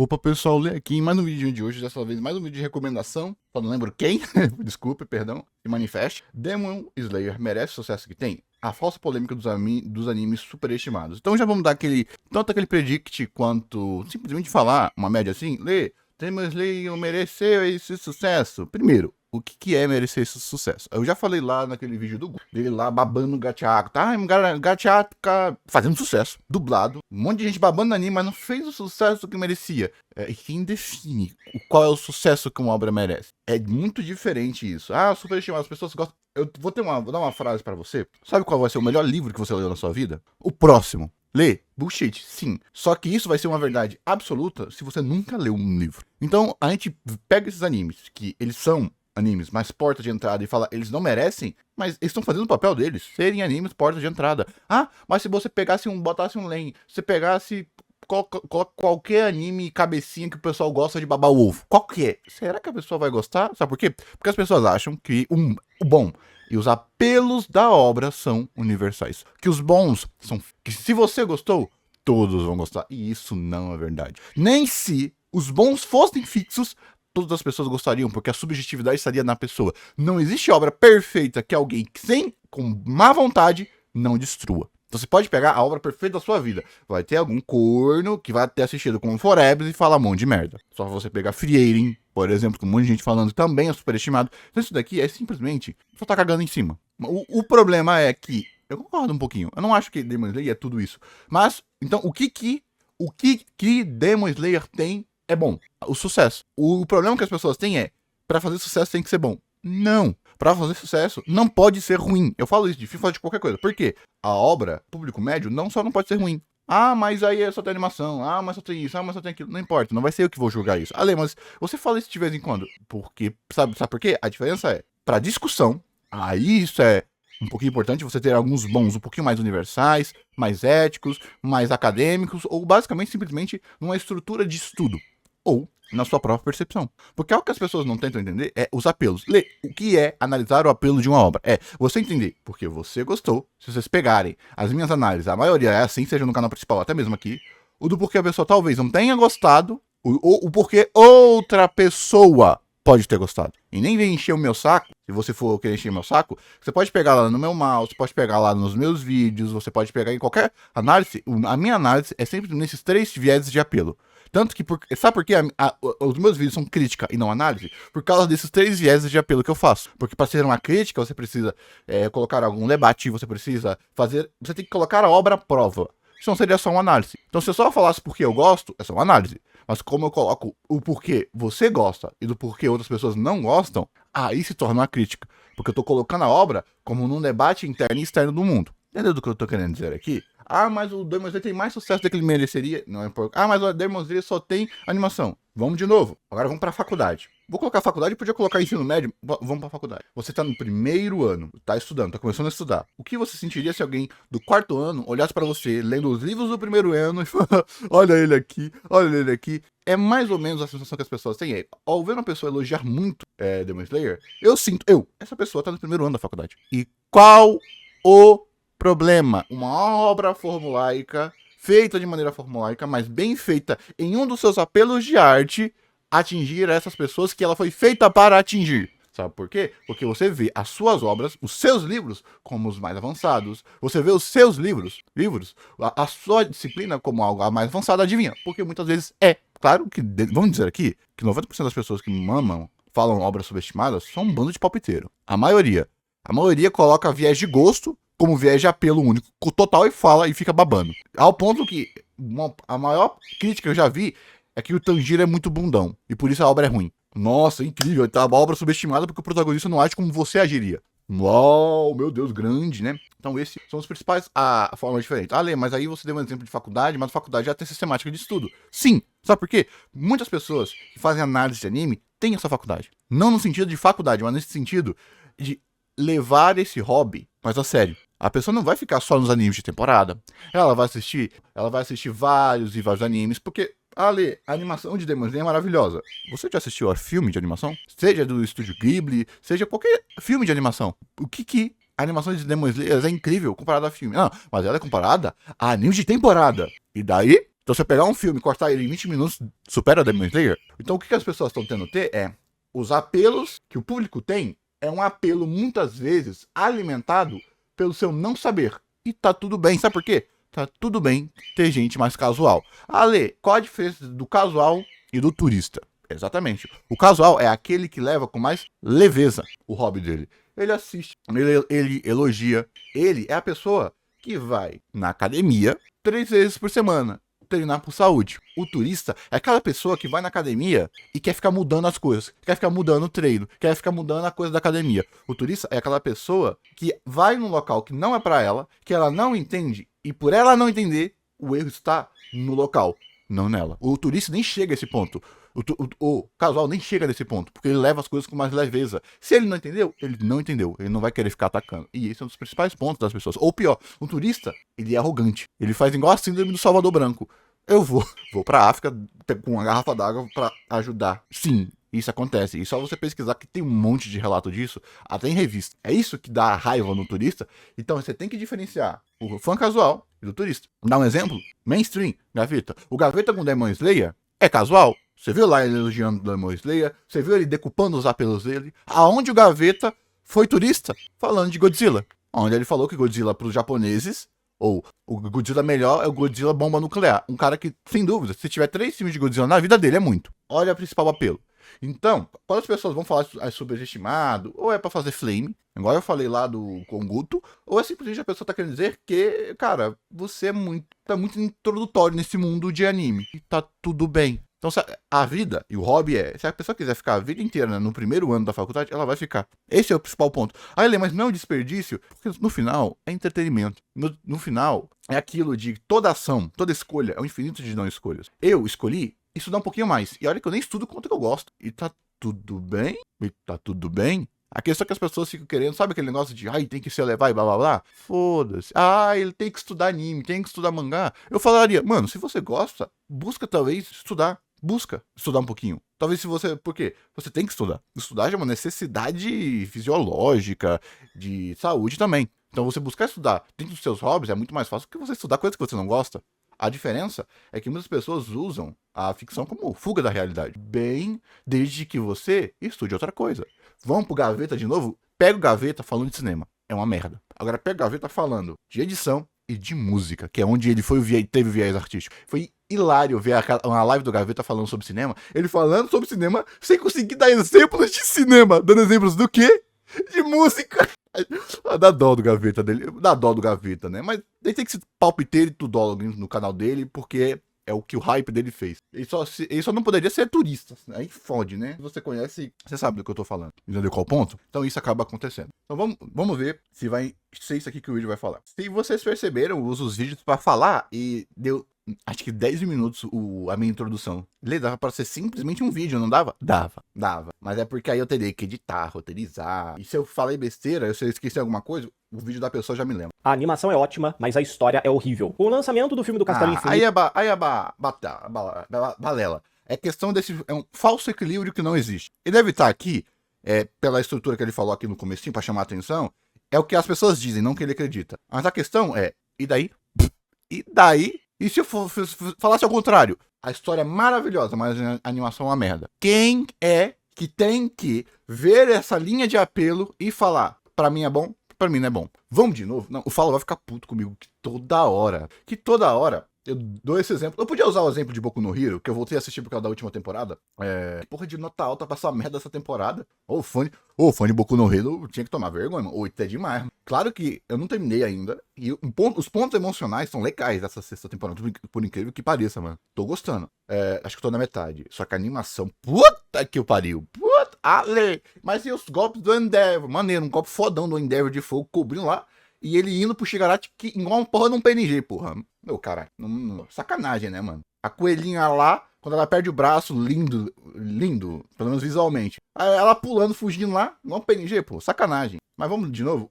Opa, pessoal, lê aqui em mais um vídeo de hoje, dessa vez mais um vídeo de recomendação, só não lembro quem, desculpe, perdão, se manifeste. Demon Slayer merece o sucesso que tem? A falsa polêmica dos animes superestimados. Então já vamos dar tanto aquele predict quanto simplesmente falar uma média assim, lê, Demon Slayer mereceu esse sucesso. Primeiro, o que é merecer esse sucesso? Eu já falei lá naquele vídeo dele lá babando o Gachaco, tá? Gachaco fazendo sucesso, dublado, um monte de gente babando no anime, mas não fez o sucesso que merecia. E quem define qual é o sucesso que uma obra merece? É muito diferente isso. Ah, superestimado, as pessoas gostam. Eu vou dar uma frase pra você. Sabe qual vai ser o melhor livro que você leu na sua vida? O próximo. Lê, bullshit, sim. Só que isso vai ser uma verdade absoluta se você nunca leu um livro. Então, a gente pega esses animes, que eles são animes, mais porta de entrada, e fala, eles não merecem, mas eles estão fazendo o papel deles, serem animes porta de entrada. Ah, mas se você botasse um Len, se você pegasse qualquer anime cabecinha que o pessoal gosta de babar o ovo, qualquer, será que a pessoa vai gostar? Sabe por quê? Porque as pessoas acham que o bom e os apelos da obra são universais. Que os bons são... que se você gostou, todos vão gostar. E isso não é verdade. Nem se os bons fossem fixos, todas as pessoas gostariam, porque a subjetividade estaria na pessoa. Não existe obra perfeita que alguém com má vontade não destrua. Então você pode pegar a obra perfeita da sua vida. Vai ter algum corno que vai ter assistido com Forebs e falar um monte de merda. Só você pegar Frieren, por exemplo, com um monte de gente falando que também é superestimado. Então isso daqui é simplesmente só tá cagando em cima. O problema é que, eu concordo um pouquinho, eu não acho que Demon Slayer é tudo isso. Mas, então, o que Demon Slayer tem é bom. O sucesso. O problema que as pessoas têm é, pra fazer sucesso tem que ser bom. Não. Pra fazer sucesso não pode ser ruim. Eu falo isso de FIFA, de qualquer coisa. Por quê? A obra, público médio, não pode ser ruim. Ah, mas aí é só tem animação. Ah, mas só tem isso. Ah, mas só tem aquilo. Não importa. Não vai ser eu que vou julgar isso. Ale, mas você fala isso de vez em quando. Porque, sabe por quê? A diferença é, pra discussão, aí isso é um pouquinho importante, você ter alguns bons um pouquinho mais universais, mais éticos, mais acadêmicos, ou basicamente, simplesmente, numa estrutura de estudo. Ou na sua própria percepção. Porque algo que as pessoas não tentam entender é os apelos. Lê, o que é analisar o apelo de uma obra? É você entender porque você gostou. Se vocês pegarem as minhas análises, a maioria é assim, seja no canal principal, até mesmo aqui. O do porquê a pessoa talvez não tenha gostado, o porquê outra pessoa pode ter gostado. E nem vem encher o meu saco, se você for querer encher o meu saco, você pode pegar lá no meu mouse, você pode pegar lá nos meus vídeos, você pode pegar em qualquer análise. A minha análise é sempre nesses 3 vieses de apelo. Tanto que, sabe por que os meus vídeos são crítica e não análise? Por causa desses 3 vieses de apelo que eu faço. Porque para ser uma crítica, você precisa colocar algum debate, você tem que colocar a obra à prova. Isso não seria só uma análise. Então, se eu só falasse porque eu gosto, é só uma análise. Mas como eu coloco o porquê você gosta e do porquê outras pessoas não gostam, aí se torna uma crítica. Porque eu tô colocando a obra como num debate interno e externo do mundo. Entendeu do que eu tô querendo dizer aqui? Ah, mas o Demon Slayer tem mais sucesso do que ele mereceria. Não é por... Ah, mas o Demon Slayer só tem animação. Vamos de novo. Agora vamos pra faculdade. Vou colocar faculdade, podia colocar ensino médio. Vamos pra faculdade. Você tá no primeiro ano, tá estudando, tá começando a estudar. O que você sentiria se alguém do 4º ano olhasse pra você, lendo os livros do primeiro ano e falasse, olha ele aqui, olha ele aqui. É mais ou menos a sensação que as pessoas têm aí. Ao ver uma pessoa elogiar muito Demon Slayer, essa pessoa tá no primeiro ano da faculdade. E qual o problema? Uma obra formulaica, feita de maneira formulaica, mas bem feita em um dos seus apelos de arte, atingir essas pessoas que ela foi feita para atingir. Sabe por quê? Porque você vê as suas obras, os seus livros, como os mais avançados. Você vê os seus livros, a sua disciplina como algo mais avançado, adivinha? Porque muitas vezes é. Claro que, vamos dizer aqui, que 90% das pessoas que falam obras subestimadas, são um bando de palpiteiro. A maioria coloca viés de gosto como viés de apelo único, total, e fala e fica babando. Ao ponto que a maior crítica que eu já vi é que o Tanjiro é muito bundão, e por isso a obra é ruim. Nossa, incrível, tá uma obra subestimada porque o protagonista não age como você agiria. Uau, meu Deus, grande, né? Então esses são os principais formas diferentes. Ah, Lê, mas aí você deu um exemplo de faculdade, mas a faculdade já tem sistemática de estudo. Sim, sabe por quê? Muitas pessoas que fazem análise de anime têm essa faculdade. Não no sentido de faculdade, mas nesse sentido de levar esse hobby mais a sério. A pessoa não vai ficar só nos animes de temporada. Ela vai assistir vários e vários animes, porque, Ale, a animação de Demon Slayer é maravilhosa. Você já assistiu a filme de animação? Seja do estúdio Ghibli, seja qualquer filme de animação. O que a animação de Demon Slayer é incrível comparada a filme? Não, mas ela é comparada a anime de temporada. E daí, Então, se eu pegar um filme e cortar ele em 20 minutos, supera Demon Slayer. Então, o que as pessoas estão tendo ter é os apelos que o público tem é um apelo, muitas vezes, alimentado pelo seu não saber. E tá tudo bem. Sabe por quê? Tá tudo bem ter gente mais casual. Ale, qual a diferença do casual e do turista? Exatamente. O casual é aquele que leva com mais leveza o hobby dele. Ele assiste, ele elogia. Ele é a pessoa que vai na academia 3 vezes por semana treinar por saúde. O turista é aquela pessoa que vai na academia e quer ficar mudando as coisas, quer ficar mudando o treino, quer ficar mudando a coisa da academia. O turista é aquela pessoa que vai num local que não é pra ela, que ela não entende, e por ela não entender, o erro está no local, não nela. O turista nem chega a esse ponto. O casual nem chega nesse ponto, porque ele leva as coisas com mais leveza. Se ele não entendeu, ele não entendeu. Ele não vai querer ficar atacando. E esse é um dos principais pontos das pessoas. Ou pior, um turista, ele é arrogante. Ele faz igual a síndrome do Salvador Branco. Eu vou pra África com uma garrafa d'água pra ajudar. Sim, isso acontece. E só você pesquisar que tem um monte de relato disso, até em revista. É isso que dá raiva no turista. Então você tem que diferenciar o fã casual e do turista. Dá um exemplo? Mainstream, Gaveta. O Gaveta com Demon Slayer é casual. Você viu lá ele elogiando o Demon Slayer? Você viu ele decupando os apelos dele? Aonde o Gaveta foi turista? Falando de Godzilla. Onde ele falou que Godzilla pros japoneses, ou o Godzilla melhor é o Godzilla bomba nuclear. Um cara que, sem dúvida, se tiver 3 filmes de Godzilla na vida dele, é muito. Olha o principal apelo. Então, quando as pessoas vão falar é superestimado, ou é pra fazer flame, igual eu falei lá do Konguto, ou é simplesmente a pessoa tá querendo dizer que, cara, você tá muito introdutório nesse mundo de anime. E tá tudo bem. Então, a vida e o hobby se a pessoa quiser ficar a vida inteira, né, no primeiro ano da faculdade, ela vai ficar. Esse é o principal ponto. Aí, mas não é um desperdício, porque no final é entretenimento. No final é aquilo de toda ação, toda escolha, é um infinito de não escolhas. Eu escolhi estudar um pouquinho mais. E olha que eu nem estudo quanto que eu gosto. E tá tudo bem? E tá tudo bem? A questão é que as pessoas ficam querendo, sabe aquele negócio de, ai, tem que se elevar e blá blá blá? Foda-se. Ah, ele tem que estudar anime, tem que estudar mangá. Eu falaria, mano, se você gosta, busca talvez estudar. Busca estudar um pouquinho. Talvez se você... Por quê? Você tem que estudar. Estudar é uma necessidade fisiológica, de saúde também. Então você buscar estudar dentro dos seus hobbies é muito mais fácil do que você estudar coisas que você não gosta. A diferença é que muitas pessoas usam a ficção como fuga da realidade. Bem, desde que você estude outra coisa. Vamos pro Gaveta de novo? Pega o Gaveta falando de cinema. É uma merda. Agora pega o Gaveta falando de edição e de música, que é onde ele teve o viés artístico. Foi hilário ver uma live do Gaveta falando sobre cinema. Ele falando sobre cinema sem conseguir dar exemplos de cinema. Dando exemplos do quê? De música. Dá dó do Gaveta dele. Dá dó do Gaveta, né? Mas ele tem que se palpiteiro e tudólogo no canal dele, porque é o que o hype dele fez. Ele só não poderia ser turista. Aí fode, né? Se você conhece, você sabe do que eu tô falando. Entendeu qual ponto? Então isso acaba acontecendo. Então vamos ver se vai ser isso aqui que o vídeo vai falar. Se vocês perceberam, eu uso os vídeos pra falar e deu... Acho que 10 minutos a minha introdução. Ele dava pra ser simplesmente um vídeo, não dava? Dava. Mas é porque aí eu teria que editar, roteirizar. E se eu falei besteira, se eu esqueci alguma coisa, o vídeo da pessoa já me lembra. A animação é ótima, mas a história é horrível. O lançamento do filme do Castelo Infinito... Aí é balela. É questão desse... É um falso equilíbrio que não existe. Ele deve estar aqui, pela estrutura que ele falou aqui no comecinho, pra chamar a atenção, é o que as pessoas dizem, não que ele acredita. Mas a questão é, e daí? E daí? E se eu falasse ao contrário? A história é maravilhosa, mas a animação é uma merda. Quem é que tem que ver essa linha de apelo e falar, pra mim é bom, pra mim não é bom? Vamos de novo? Não, o Falo vai ficar puto comigo que toda hora, eu dou esse exemplo. Eu podia usar o exemplo de Boku no Hero, que eu voltei a assistir por causa da última temporada. Porra de nota alta pra essa merda dessa temporada. Ô, fã de Boku no Hero tinha que tomar vergonha, mano. 8 é demais. Claro que eu não terminei ainda. E os pontos emocionais são legais dessa sexta temporada. Por incrível que pareça, mano. Tô gostando. Acho que tô na metade. Só que a animação... Puta que o pariu. Puta, ale. Mas e os golpes do Endeavor? Maneiro, um golpe fodão do Endeavor de fogo cobrindo lá. E ele indo pro Shigaraki que igual uma porra num PNG, porra. Meu, caralho. Sacanagem, né, mano? A coelhinha lá, quando ela perde o braço, lindo, pelo menos visualmente. Aí ela pulando, fugindo lá, igual um PNG, pô. Sacanagem. Mas vamos de novo.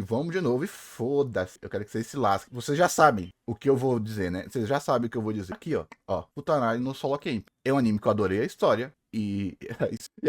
Vamos de novo e foda-se. Eu quero que vocês se lasquem. Vocês já sabem o que eu vou dizer, né? Vocês já sabem o que eu vou dizer. Aqui, ó. Futanari no Solo Camp. É um anime que eu adorei a história. E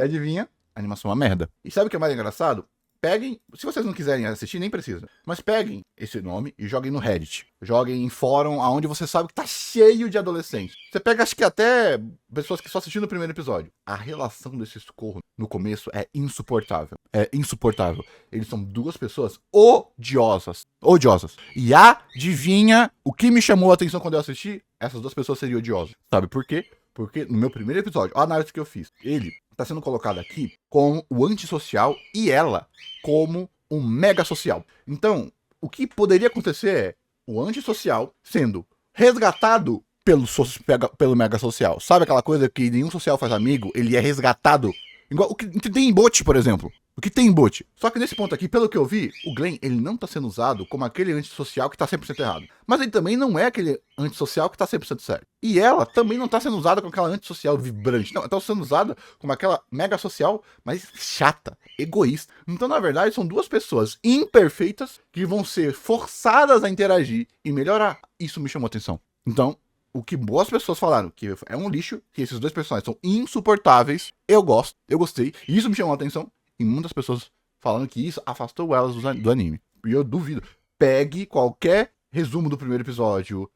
adivinha? A animação é uma merda. E sabe o que é mais engraçado? peguem, se vocês não quiserem assistir, nem precisa, mas peguem esse nome e joguem no Reddit. Joguem em fórum onde você sabe que tá cheio de adolescentes. Você pega, acho que até pessoas que só assistiram o primeiro episódio. A relação desses corros no começo é insuportável. É insuportável. Eles são duas pessoas odiosas. Odiosas. E adivinha o que me chamou a atenção quando eu assisti? Essas duas pessoas seriam odiosas. Sabe por quê? Porque no meu primeiro episódio, a análise que eu fiz, ele tá sendo colocado aqui como o antissocial e ela como um mega social. Então, o que poderia acontecer é o antissocial sendo resgatado pelo mega social. Sabe aquela coisa que nenhum social faz amigo? Ele é resgatado. Igual o que tem em bot, por exemplo. O que tem em bot. Só que nesse ponto aqui, pelo que eu vi, o Glenn, ele não tá sendo usado como aquele antissocial que tá 100% errado. Mas ele também não é aquele antissocial que tá 100% sério. E ela também não tá sendo usada como aquela antissocial vibrante. Não, ela tá sendo usada como aquela mega social, mas chata, egoísta. Então, na verdade, são duas pessoas imperfeitas que vão ser forçadas a interagir e melhorar. Isso me chamou a atenção. Então, o que boas pessoas falaram, que é um lixo, que esses dois personagens são insuportáveis, eu gostei, e isso me chamou a atenção. E muitas pessoas falando que isso afastou elas do anime. E eu duvido. Pegue qualquer resumo do primeiro episódio,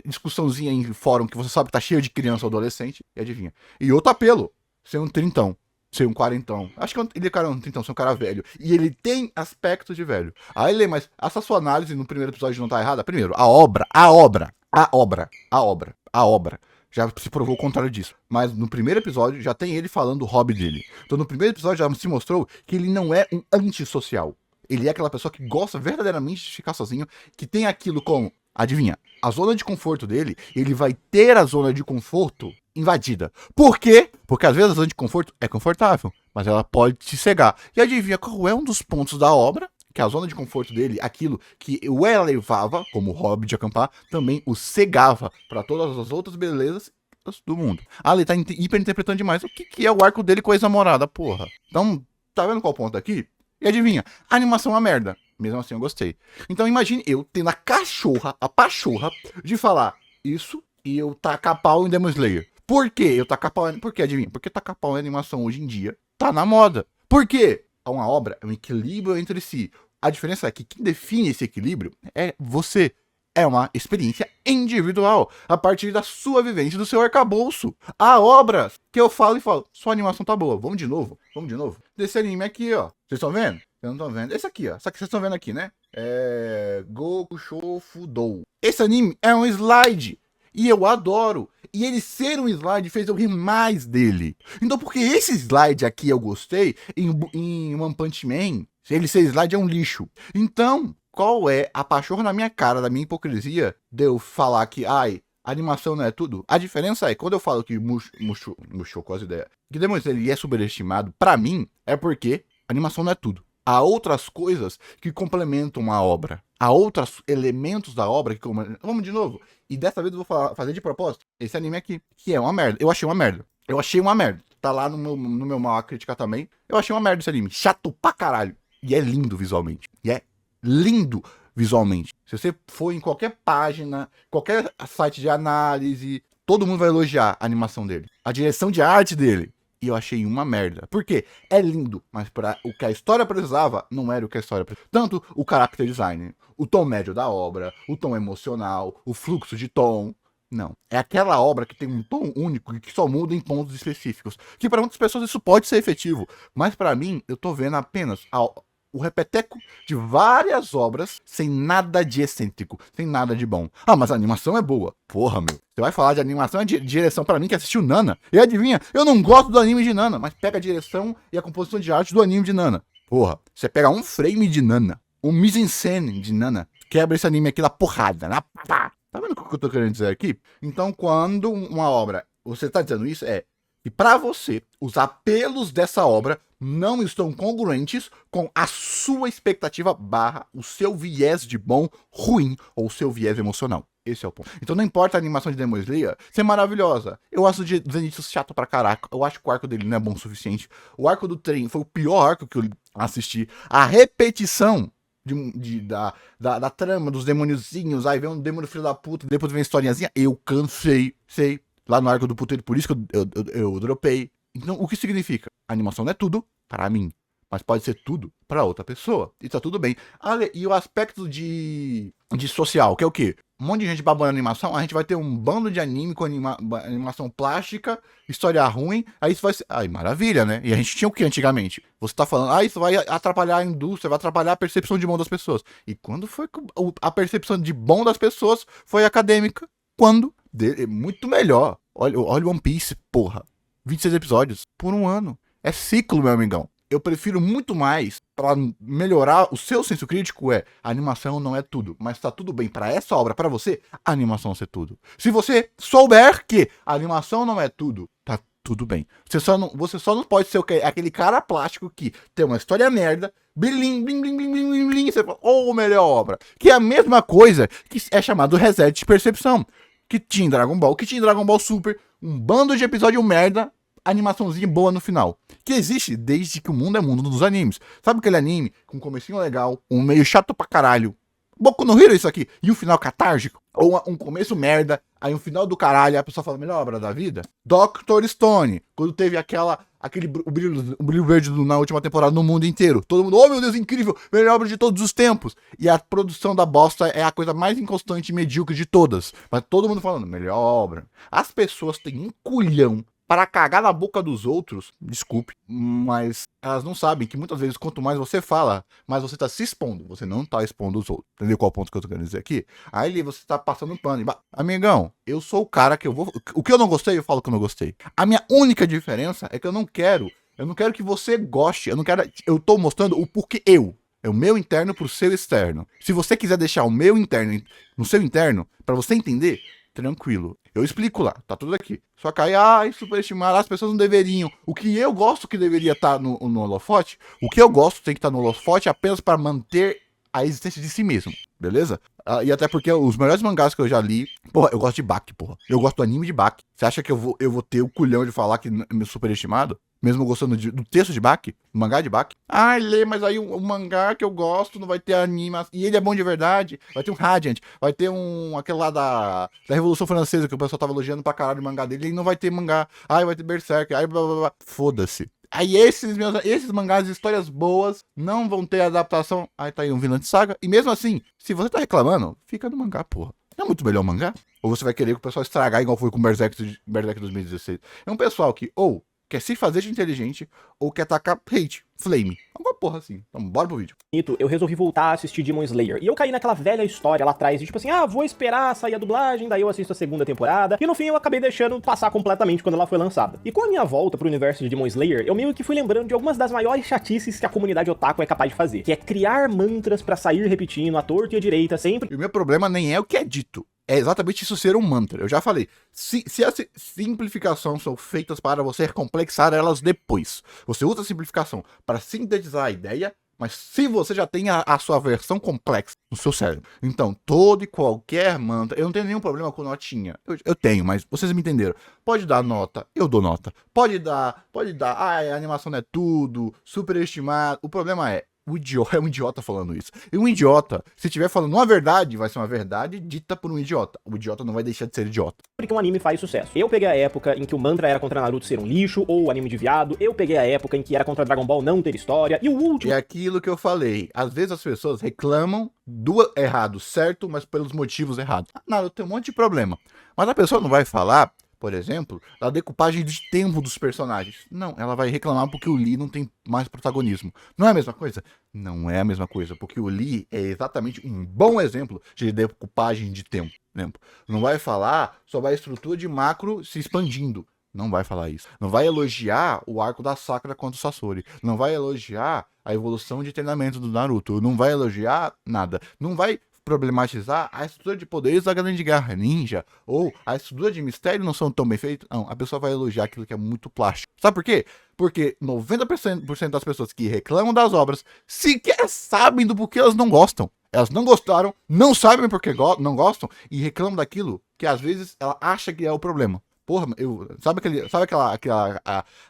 discussãozinha em fórum que você sabe que tá cheio de criança ou adolescente, e adivinha. E outro apelo, ser um trintão, ser um quarentão. Acho que ele é cara um trintão, ser um cara velho. E ele tem aspectos de velho. Aí, Lê, mas essa sua análise no primeiro episódio não tá errada? Primeiro, a obra já se provou o contrário disso. Mas no primeiro episódio já tem ele falando do hobby dele. Então no primeiro episódio já se mostrou que ele não é um antissocial. Ele é aquela pessoa que gosta verdadeiramente de ficar sozinho, que tem aquilo como, adivinha, a zona de conforto dele, ele vai ter a zona de conforto invadida. Por quê? Porque às vezes a zona de conforto é confortável, mas ela pode te cegar. E adivinha qual é um dos pontos da obra? Que a zona de conforto dele, aquilo que o elevava, como hobby de acampar, também o cegava para todas as outras belezas do mundo. Ah, ele tá hiperinterpretando demais. O que é o arco dele com a ex-namorada, porra? Então, tá vendo qual ponto aqui? E adivinha, a animação é uma merda. Mesmo assim, eu gostei. Então, imagine eu tendo a pachorra, de falar isso e eu tacar pau em Demon Slayer. Por quê? Eu tacar pau... Por quê, adivinha? Porque tacar pau em animação hoje em dia tá na moda. Por quê? Uma obra é um equilíbrio entre si. A diferença é que quem define esse equilíbrio é você. É uma experiência individual, a partir da sua vivência, do seu arcabouço. Há obras que eu falo e falo, sua animação tá boa, vamos de novo. Desse anime aqui, ó. Vocês estão vendo? Eu não estão vendo. Esse aqui, ó. Só que vocês estão vendo aqui, né? Goku Shofudou. Esse anime é um slide. E eu adoro. E ele ser um slide fez eu rir mais dele. Então, porque esse slide aqui eu gostei, em One Punch Man, ele ser slide é um lixo. Então, qual é a pachorra na minha cara, da minha hipocrisia, de eu falar que, ai, a animação não é tudo? A diferença é, quando eu falo que murchou com as ideias, que Demon Slayer ele é superestimado, pra mim, é porque a animação não é tudo. Há outras coisas que complementam a obra. Há outros elementos da obra que complementam. Vamos de novo. E dessa vez eu vou fazer de propósito esse anime aqui, que é uma merda. Eu achei uma merda. Tá lá no meu mal a crítica também. Eu achei uma merda esse anime. Chato pra caralho. E é lindo visualmente. Se você for em qualquer página, qualquer site de análise, todo mundo vai elogiar a animação dele. A direção de arte dele. E eu achei uma merda. Por quê? É lindo, mas para o que a história precisava, não era o que a história precisava. Tanto o character design, o tom médio da obra, o tom emocional, o fluxo de tom. Não. É aquela obra que tem um tom único e que só muda em pontos específicos. Que para muitas pessoas isso pode ser efetivo. Mas para mim, eu tô vendo apenas o repeteco de várias obras sem nada de excêntrico, sem nada de bom. Ah, mas a animação é boa. Porra, meu. Você vai falar de animação e de direção pra mim que assistiu Nana. E adivinha, eu não gosto do anime de Nana, mas pega a direção e a composição de arte do anime de Nana. Porra, você pega um frame de Nana, um mise-en-scène de Nana, quebra esse anime aqui na porrada, na pá. Tá vendo o que eu tô querendo dizer aqui? Então, quando uma obra, você tá dizendo isso, e pra você, os apelos dessa obra não estão congruentes com a sua expectativa / o seu viés de bom, ruim ou o seu viés emocional. Esse é o ponto. Então não importa a animação de Demon Slayer ser maravilhosa. Eu acho o Zenitsu chato pra caraca. Eu acho que o arco dele não é bom o suficiente. O arco do trem foi o pior arco que eu assisti. A repetição da trama dos demôniozinhos. Aí vem um demônio filho da puta, depois vem a historinhazinha. Eu cansei, sei. Lá no arco do puteiro, por isso que eu dropei. Então, o que significa? A animação não é tudo, para mim. mas pode ser tudo pra outra pessoa. E tá tudo bem. E o aspecto de social, que é o quê? Um monte de gente babando animação, a gente vai ter um bando de anime com animação plástica, história ruim, aí isso vai ser... Ai, maravilha, né? E a gente tinha o que antigamente? Você tá falando, isso vai atrapalhar a indústria, vai atrapalhar a percepção de bom das pessoas. E quando foi que a percepção de bom das pessoas foi acadêmica? Quando? Muito melhor. Olha One Piece, porra. 26 episódios por um ano. É ciclo, meu amigão. Eu prefiro muito mais, para melhorar o seu senso crítico, a animação não é tudo, mas tá tudo bem para essa obra, para você, a animação ser tudo. Se você souber que a animação não é tudo, tá tudo bem. Você só não pode ser aquele cara plástico que tem uma história merda, blim, blim, blim, blim, blim, blim, blim, você fala, melhor obra. Que é a mesma coisa que é chamado reset de percepção. Que tinha em Dragon Ball, que tinha em Dragon Ball Super, um bando de episódio merda, animaçãozinha boa no final. Que existe desde que o mundo é mundo dos animes. Sabe aquele anime com um comecinho legal, um meio chato pra caralho, Boku no Hero isso aqui, e um final catárgico? Ou um começo merda, aí um final do caralho, a pessoa fala, melhor obra da vida? Dr. Stone, quando teve o brilho verde na última temporada no mundo inteiro. Todo mundo, oh meu Deus, incrível, melhor obra de todos os tempos. E a produção da bosta é a coisa mais inconstante e medíocre de todas. Mas todo mundo falando, melhor obra. As pessoas têm um culhão para cagar na boca dos outros, desculpe, mas elas não sabem que muitas vezes quanto mais você fala, mais você tá se expondo, você não tá expondo os outros. Entendeu qual ponto que eu tô querendo dizer aqui? Aí você tá passando pano. Amigão, eu sou o cara que o que eu não gostei, eu falo que eu não gostei. A minha única diferença é que eu não quero que você goste, eu tô mostrando o porquê é o meu interno pro seu externo. Se você quiser deixar o meu interno no seu interno, para você entender, tranquilo. Eu explico lá, tá tudo aqui. Só que aí, superestimar, as pessoas não deveriam. O que eu gosto que deveria estar no holofote, o que eu gosto tem que estar no holofote apenas para manter a existência de si mesmo, beleza? E até porque os melhores mangás que eu já li, porra, eu gosto de Baki, porra. Eu gosto do anime de Baki. Você acha que eu vou ter o culhão de falar que é superestimado? Mesmo gostando do texto de Baki, do mangá de Baki. Mas aí o mangá que eu gosto não vai ter anime. E ele é bom de verdade. Vai ter um Radiant, vai ter aquele lá da Revolução Francesa que o pessoal tava elogiando pra caralho o mangá dele. E não vai ter mangá. Vai ter Berserk. Blá blá blá. Foda-se. Aí esses mangás de histórias boas não vão ter adaptação. Aí tá aí um Vinland Saga. E mesmo assim, se você tá reclamando, fica no mangá, porra. Não é muito melhor o mangá? Ou você vai querer que o pessoal estragar igual foi com Berserk 2016? É um pessoal que quer se fazer de inteligente ou quer tacar hate, flame. Alguma porra assim. Então bora pro vídeo. Eu resolvi voltar a assistir Demon Slayer. E eu caí naquela velha história lá atrás de tipo assim, vou esperar sair a dublagem, daí eu assisto a segunda temporada. E no fim eu acabei deixando passar completamente quando ela foi lançada. E com a minha volta pro universo de Demon Slayer, eu meio que fui lembrando de algumas das maiores chatices que a comunidade otaku é capaz de fazer. Que é criar mantras pra sair repetindo à torta e à direita sempre. E o meu problema nem é o que é dito. É exatamente isso ser um mantra. Eu já falei. Se as simplificações são feitas para você complexar elas depois. Você usa a simplificação para sintetizar a ideia, mas se você já tem a sua versão complexa no seu cérebro. Então, todo e qualquer mantra... Eu não tenho nenhum problema com notinha. Eu tenho, mas vocês me entenderam. Pode dar nota, eu dou nota. Pode dar. A animação não é tudo, superestimado. O problema é um idiota falando isso. E um idiota, se estiver falando uma verdade, vai ser uma verdade dita por um idiota. O idiota não vai deixar de ser idiota. Porque um anime faz sucesso. Eu peguei a época em que o mantra era contra Naruto ser um lixo, ou o anime de viado. Eu peguei a época em que era contra Dragon Ball não ter história. E o último... É aquilo que eu falei. Às vezes as pessoas reclamam do errado, certo, mas pelos motivos errados. Naruto tem um monte de problema. Mas a pessoa não vai falar, por exemplo, da decupagem de tempo dos personagens. Não, ela vai reclamar porque o Lee não tem mais protagonismo. Não é a mesma coisa? Não é a mesma coisa, porque o Lee é exatamente um bom exemplo de decupagem de tempo. Não vai falar sobre a estrutura de macro se expandindo. Não vai falar isso. Não vai elogiar o arco da Sakura contra o Sasori. Não vai elogiar a evolução de treinamento do Naruto. Não vai elogiar nada. Não vai problematizar a estrutura de poderes da Grande Guerra Ninja, ou a estrutura de mistério não são tão bem feitas. Não, a pessoa vai elogiar aquilo que é muito plástico. Sabe por quê? Porque 90% das pessoas que reclamam das obras sequer sabem do porquê elas não gostam. Elas não gostaram, não sabem porque não gostam, e reclamam daquilo que às vezes ela acha que é o problema. Porra, sabe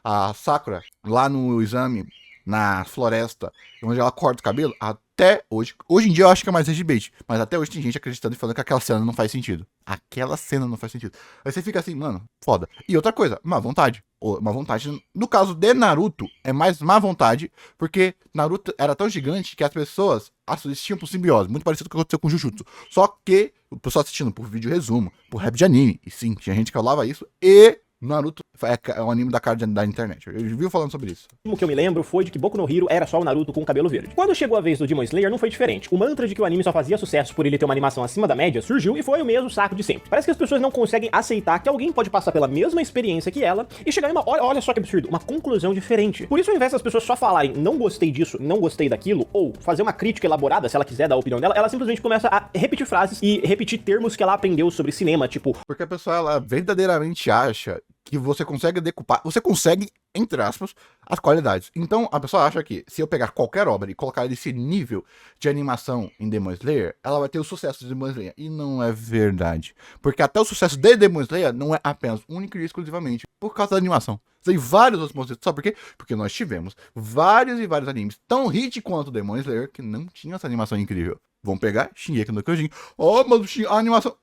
a Sakura lá no exame, na floresta, onde ela corta o cabelo? até hoje. Hoje em dia eu acho que é mais debate, mas até hoje tem gente acreditando e falando que aquela cena não faz sentido. Aquela cena não faz sentido. Aí você fica assim, mano, foda. E outra coisa, má vontade. Má vontade. No caso de Naruto, é mais má vontade, porque Naruto era tão gigante que as pessoas assistiam por simbiose, muito parecido com o que aconteceu com Jujutsu. Só que o pessoal assistindo por vídeo resumo, por rap de anime, e sim, tinha gente que falava isso, e Naruto é um anime da cara da internet. Eu vi falando sobre isso. O que eu me lembro foi de que Boku no Hero era só o Naruto com o cabelo verde. Quando chegou a vez do Demon Slayer, não foi diferente. O mantra de que o anime só fazia sucesso por ele ter uma animação acima da média surgiu e foi o mesmo saco de sempre. Parece que as pessoas não conseguem aceitar que alguém pode passar pela mesma experiência que ela e chegar em uma, olha só que absurdo, uma conclusão diferente. Por isso, ao invés das pessoas só falarem não gostei disso, não gostei daquilo, ou fazer uma crítica elaborada, se ela quiser dar a opinião dela, ela simplesmente começa a repetir frases e repetir termos que ela aprendeu sobre cinema, tipo... Porque a pessoa, ela verdadeiramente acha que você consegue decupar, você consegue, entre aspas, as qualidades. Então, a pessoa acha que se eu pegar qualquer obra e colocar nesse nível de animação em Demon Slayer, ela vai ter o sucesso de Demon Slayer. E não é verdade. Porque até o sucesso de Demon Slayer não é apenas, único e exclusivamente, por causa da animação. Tem vários outros motivos. Sabe por quê? Porque nós tivemos vários e vários animes tão hit quanto Demon Slayer que não tinha essa animação incrível. Vamos pegar Shingeki no Kyojin. Oh, mas a animação...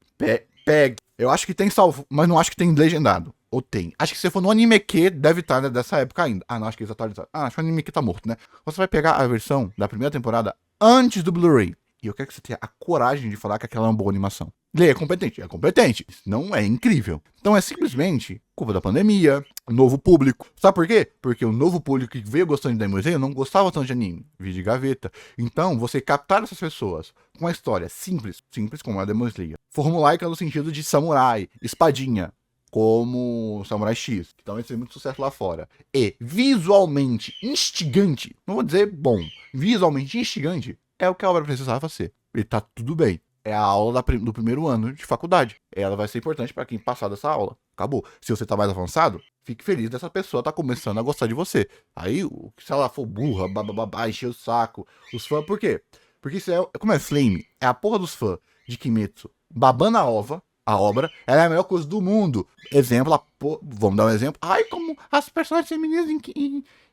Pegue. Eu acho que tem salvo, mas não acho que tem legendado. Ou tem. Acho que se for no Anime Q, deve estar, né, dessa época ainda. Ah, não, acho que eles atualizaram. Ah, acho que o Anime Q tá morto, né? Você vai pegar a versão da primeira temporada antes do Blu-ray. E eu quero que você tenha a coragem de falar que aquela é uma boa animação. Ele é competente. É competente. Não é incrível. Então é simplesmente culpa da pandemia, novo público. Sabe por quê? Porque o novo público que veio gostando de Demon Slayer não gostava tanto de anime. Vídeo de gaveta. Então, você captar essas pessoas com uma história simples como a Demon Slayer. Formulaica no sentido de samurai, espadinha, como Samurai X, que também fez muito sucesso lá fora. E visualmente instigante, não vou dizer bom, visualmente instigante, é o que a obra precisava ser. E tá tudo bem. É a aula do primeiro ano de faculdade. Ela vai ser importante para quem passar dessa aula. Acabou. Se você tá mais avançado, fique feliz dessa pessoa tá começando a gostar de você. Aí, se ela for burra, bababá, encher o saco, os fãs, por quê? Porque isso é, como é Flame, é a porra dos fãs de Kimetsu babando a obra, ela é a melhor coisa do mundo. Exemplo, vamos dar um exemplo. Ai, como as personagens femininas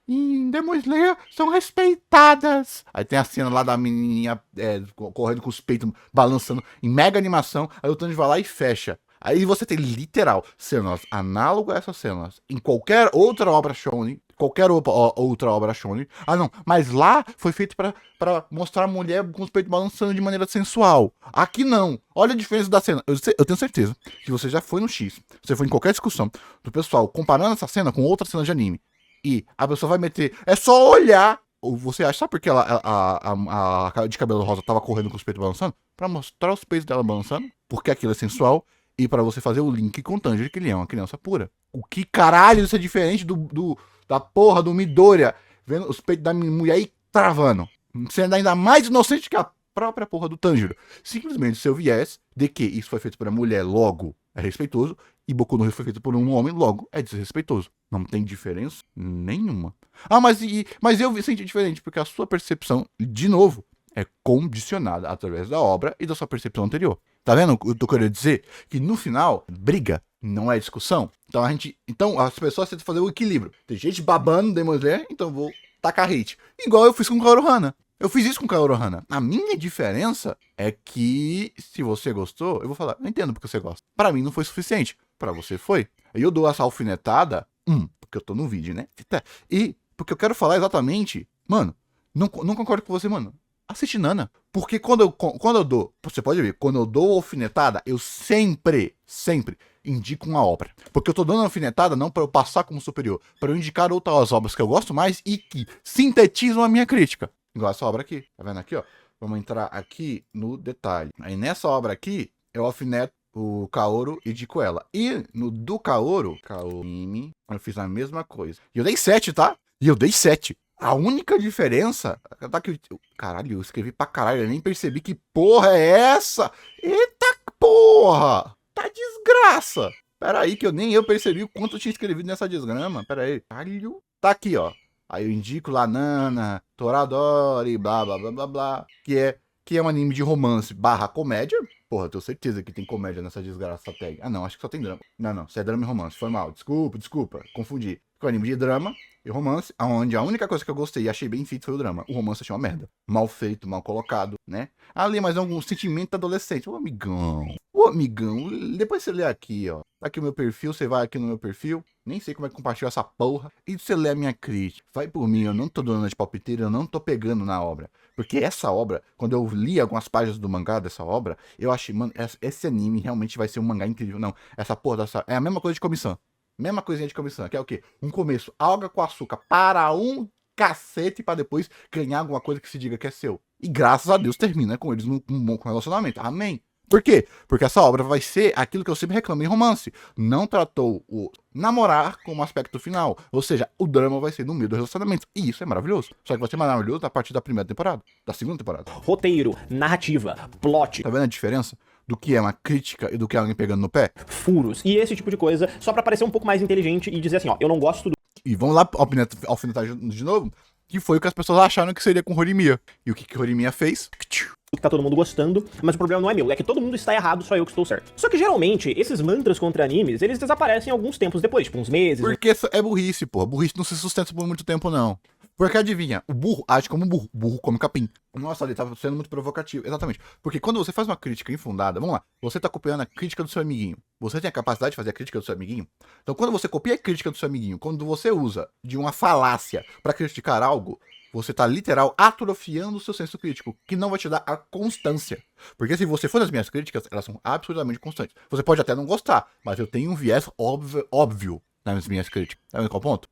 em Demon Slayer são respeitadas. Aí tem a cena lá da menininha correndo com os peitos balançando em mega animação. Aí o Tanjiro vai lá e fecha. Aí você tem literal cenas análogas a essas cenas em qualquer outra obra shonen, qualquer outra obra shonen. Ah não, mas lá foi feito pra mostrar a mulher com os peitos balançando de maneira sensual. Aqui não. Olha a diferença da cena. Eu tenho certeza que você já foi no X, você foi em qualquer discussão do pessoal comparando essa cena com outras cenas de anime. E a pessoa vai meter, é só olhar. Ou você acha, sabe por que a de cabelo rosa tava correndo com os peitos balançando? Pra mostrar os peitos dela balançando, porque aquilo é sensual. E pra você fazer o link com o Tanjiro, que ele é uma criança pura. O que caralho isso é diferente da porra do Midoriya, vendo os peitos da mulher aí travando. Sendo ainda mais inocente que a própria porra do Tanjiro. Simplesmente seu viés de que isso foi feito por uma mulher, logo é respeitoso, e Boku no Hero foi feito por um homem, logo é desrespeitoso. Não tem diferença nenhuma. Ah, mas eu senti diferente, porque a sua percepção, de novo, é condicionada através da obra e da sua percepção anterior. Tá vendo o que eu tô querendo dizer? Que no final, briga não é discussão. Então as pessoas tentam fazer o equilíbrio. Tem gente babando Demon Slayer, então eu vou tacar hate. Igual eu fiz com Kaoruhana. Eu fiz isso com Kaoruhana. A minha diferença é que, se você gostou, eu vou falar, eu entendo porque você gosta. Pra mim não foi suficiente. Pra você foi. E eu dou essa alfinetada, porque eu tô no vídeo, né? E porque eu quero falar exatamente, mano, não concordo com você, mano. Assiste Nana. Porque quando eu dou, você pode ver, quando eu dou alfinetada, eu sempre indico uma obra. Porque eu tô dando alfinetada não para eu passar como superior, para eu indicar outras obras que eu gosto mais e que sintetizam a minha crítica. Igual essa obra aqui, tá vendo aqui, ó? Vamos entrar aqui no detalhe. Aí nessa obra aqui, eu alfineto o Kaoru e indico ela. E no do Kaoru, eu fiz a mesma coisa. E eu dei 7, tá? E eu dei 7. A única diferença... Tá que caralho, eu escrevi pra caralho, eu nem percebi que porra é essa. Eita porra! Tá desgraça! Pera aí, que nem eu percebi o quanto eu tinha escrevido nessa desgrama. Pera aí. Caralho. Tá aqui, ó. Aí eu indico lá Nana, Toradori, blá blá blá blá blá. Que é um anime de romance barra comédia. Porra, eu tenho certeza que tem comédia nessa desgraça tag. Ah não, acho que só tem drama. Não, isso é drama e romance. Foi mal. Desculpa. Confundi. É um anime de drama E romance, onde a única coisa que eu gostei e achei bem feito foi o drama. O romance eu achei uma merda. Mal feito, mal colocado, né? Ali, mas é um sentimento adolescente. Ô, amigão. Ô, amigão. Depois você lê aqui, ó. Tá aqui o meu perfil, você vai aqui no meu perfil. Nem sei como é que compartilha essa porra. E você lê a minha crítica. Vai por mim, eu não tô dando de palpiteira, eu não tô pegando na obra. Porque essa obra, quando eu li algumas páginas do mangá dessa obra, eu achei, mano, esse anime realmente vai ser um mangá incrível. Não, essa porra dessa. É a mesma coisa de comissão. Mesma coisinha de comissão, que é o quê? Um começo, água com açúcar para um cacete para depois ganhar alguma coisa que se diga que é seu. E graças a Deus termina com eles num bom relacionamento. Amém. Por quê? Porque essa obra vai ser aquilo que eu sempre reclamo em romance. Não tratou o namorar como aspecto final. Ou seja, o drama vai ser no meio do relacionamento. E isso é maravilhoso. Só que vai ser maravilhoso a partir da primeira temporada. Da segunda temporada. Roteiro, narrativa, plot. Tá vendo a diferença? Do que é uma crítica e do que é alguém pegando no pé? Furos e esse tipo de coisa, só pra parecer um pouco mais inteligente e dizer assim, ó, eu não gosto do E vamos lá alfinetar de novo, que foi o que as pessoas acharam que seria com Horimiya. E o que Horimiya fez? que tá todo mundo gostando, mas o problema não é meu, é que todo mundo está errado, só eu que estou certo. Só que geralmente, esses mantras contra animes, eles desaparecem alguns tempos depois, tipo uns meses. Porque isso é burrice, pô. Burrice não se sustenta por muito tempo, não. Porque adivinha, o burro age como um burro. O burro come capim. Nossa, ele tava sendo muito provocativo. Exatamente. Porque quando você faz uma crítica infundada, vamos lá, você tá copiando a crítica do seu amiguinho. Você tem a capacidade de fazer a crítica do seu amiguinho? Então, quando você copia a crítica do seu amiguinho, quando você usa de uma falácia pra criticar algo, você tá literal atrofiando o seu senso crítico, que não vai te dar a constância. Porque se você for nas minhas críticas, elas são absolutamente constantes. Você pode até não gostar, mas eu tenho um viés óbvio nas minhas críticas. Tá vendo qual ponto?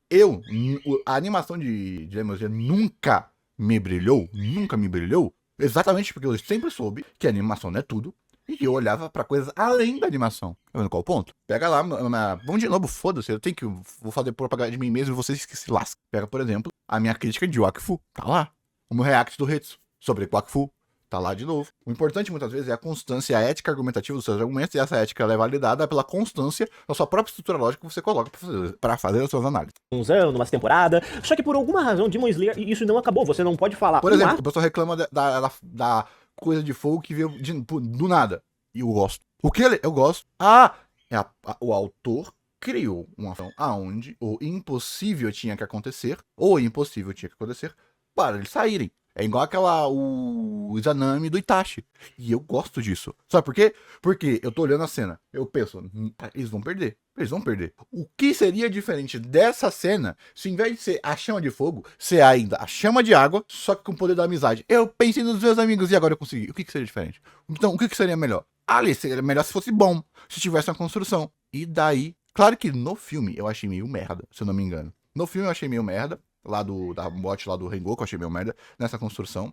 A animação de Demon Slayer nunca me brilhou, exatamente porque eu sempre soube que a animação não é tudo, e eu olhava pra coisas além da animação. Tá vendo qual ponto? Pega lá, vamos de novo, foda-se, vou fazer propaganda de mim mesmo e vocês que se lascam. Pega, por exemplo, a minha crítica de Wakfu, tá lá. O meu react do Hetsu sobre Wakfu, tá lá de novo. O importante muitas vezes é a constância, a ética argumentativa dos seus argumentos, e essa ética ela é validada pela constância da sua própria estrutura lógica que você coloca pra fazer as suas análises. Uns anos, umas temporadas, só que por alguma razão Demon Slayer, isso não acabou, você não pode falar. Por exemplo, o pessoal reclama da coisa de fogo que veio do nada. E eu gosto. O que eu gosto? O autor criou uma ação aonde o impossível tinha que acontecer, ou o impossível tinha que acontecer, para eles saírem. É igual o Izanami do Itachi. E eu gosto disso. Sabe por quê? Porque eu tô olhando a cena. Eu penso, eles vão perder. Eles vão perder. O que seria diferente dessa cena se, em vez de ser a chama de fogo, ser ainda a chama de água, só que com o poder da amizade? Eu pensei nos meus amigos e agora eu consegui. O que seria diferente? Então, o que seria melhor? Ali, seria melhor se fosse bom. Se tivesse uma construção. E daí... Claro que no filme eu achei meio merda, se eu não me engano. No filme eu achei meio merda. Da bot lá do Rengoku, eu achei meio merda nessa construção.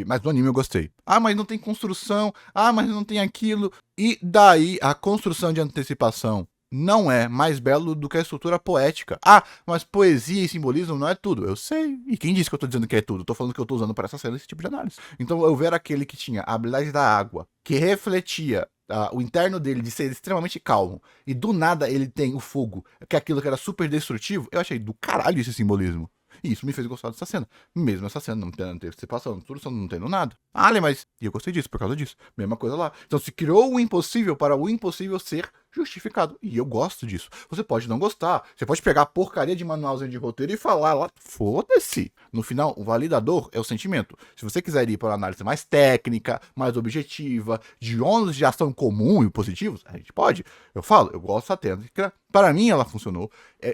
Mas no anime eu gostei. Mas não tem construção. Mas não tem aquilo. E daí a construção de antecipação não é mais belo do que a estrutura poética. Mas poesia e simbolismo não é tudo. Eu sei. E quem disse que eu tô dizendo que é tudo? Eu tô falando que eu tô usando para essa cena esse tipo de análise. Então eu ver aquele que tinha a habilidade da água, que refletia o interno dele de ser extremamente calmo, e do nada ele tem o fogo, que é aquilo que era super destrutivo, eu achei do caralho esse simbolismo. E isso me fez gostar dessa cena. Mesmo essa cena não tendo antecipação, não tendo nada. Mas... E eu gostei disso por causa disso. Mesma coisa lá. Então se criou o impossível para o impossível ser justificado. E eu gosto disso. Você pode não gostar. Você pode pegar a porcaria de manualzinho de roteiro e falar lá, foda-se. No final, o validador é o sentimento. Se você quiser ir para uma análise mais técnica, mais objetiva, de ônus de ação comum e positivos, a gente pode. Eu falo, eu gosto da técnica. Para mim ela funcionou.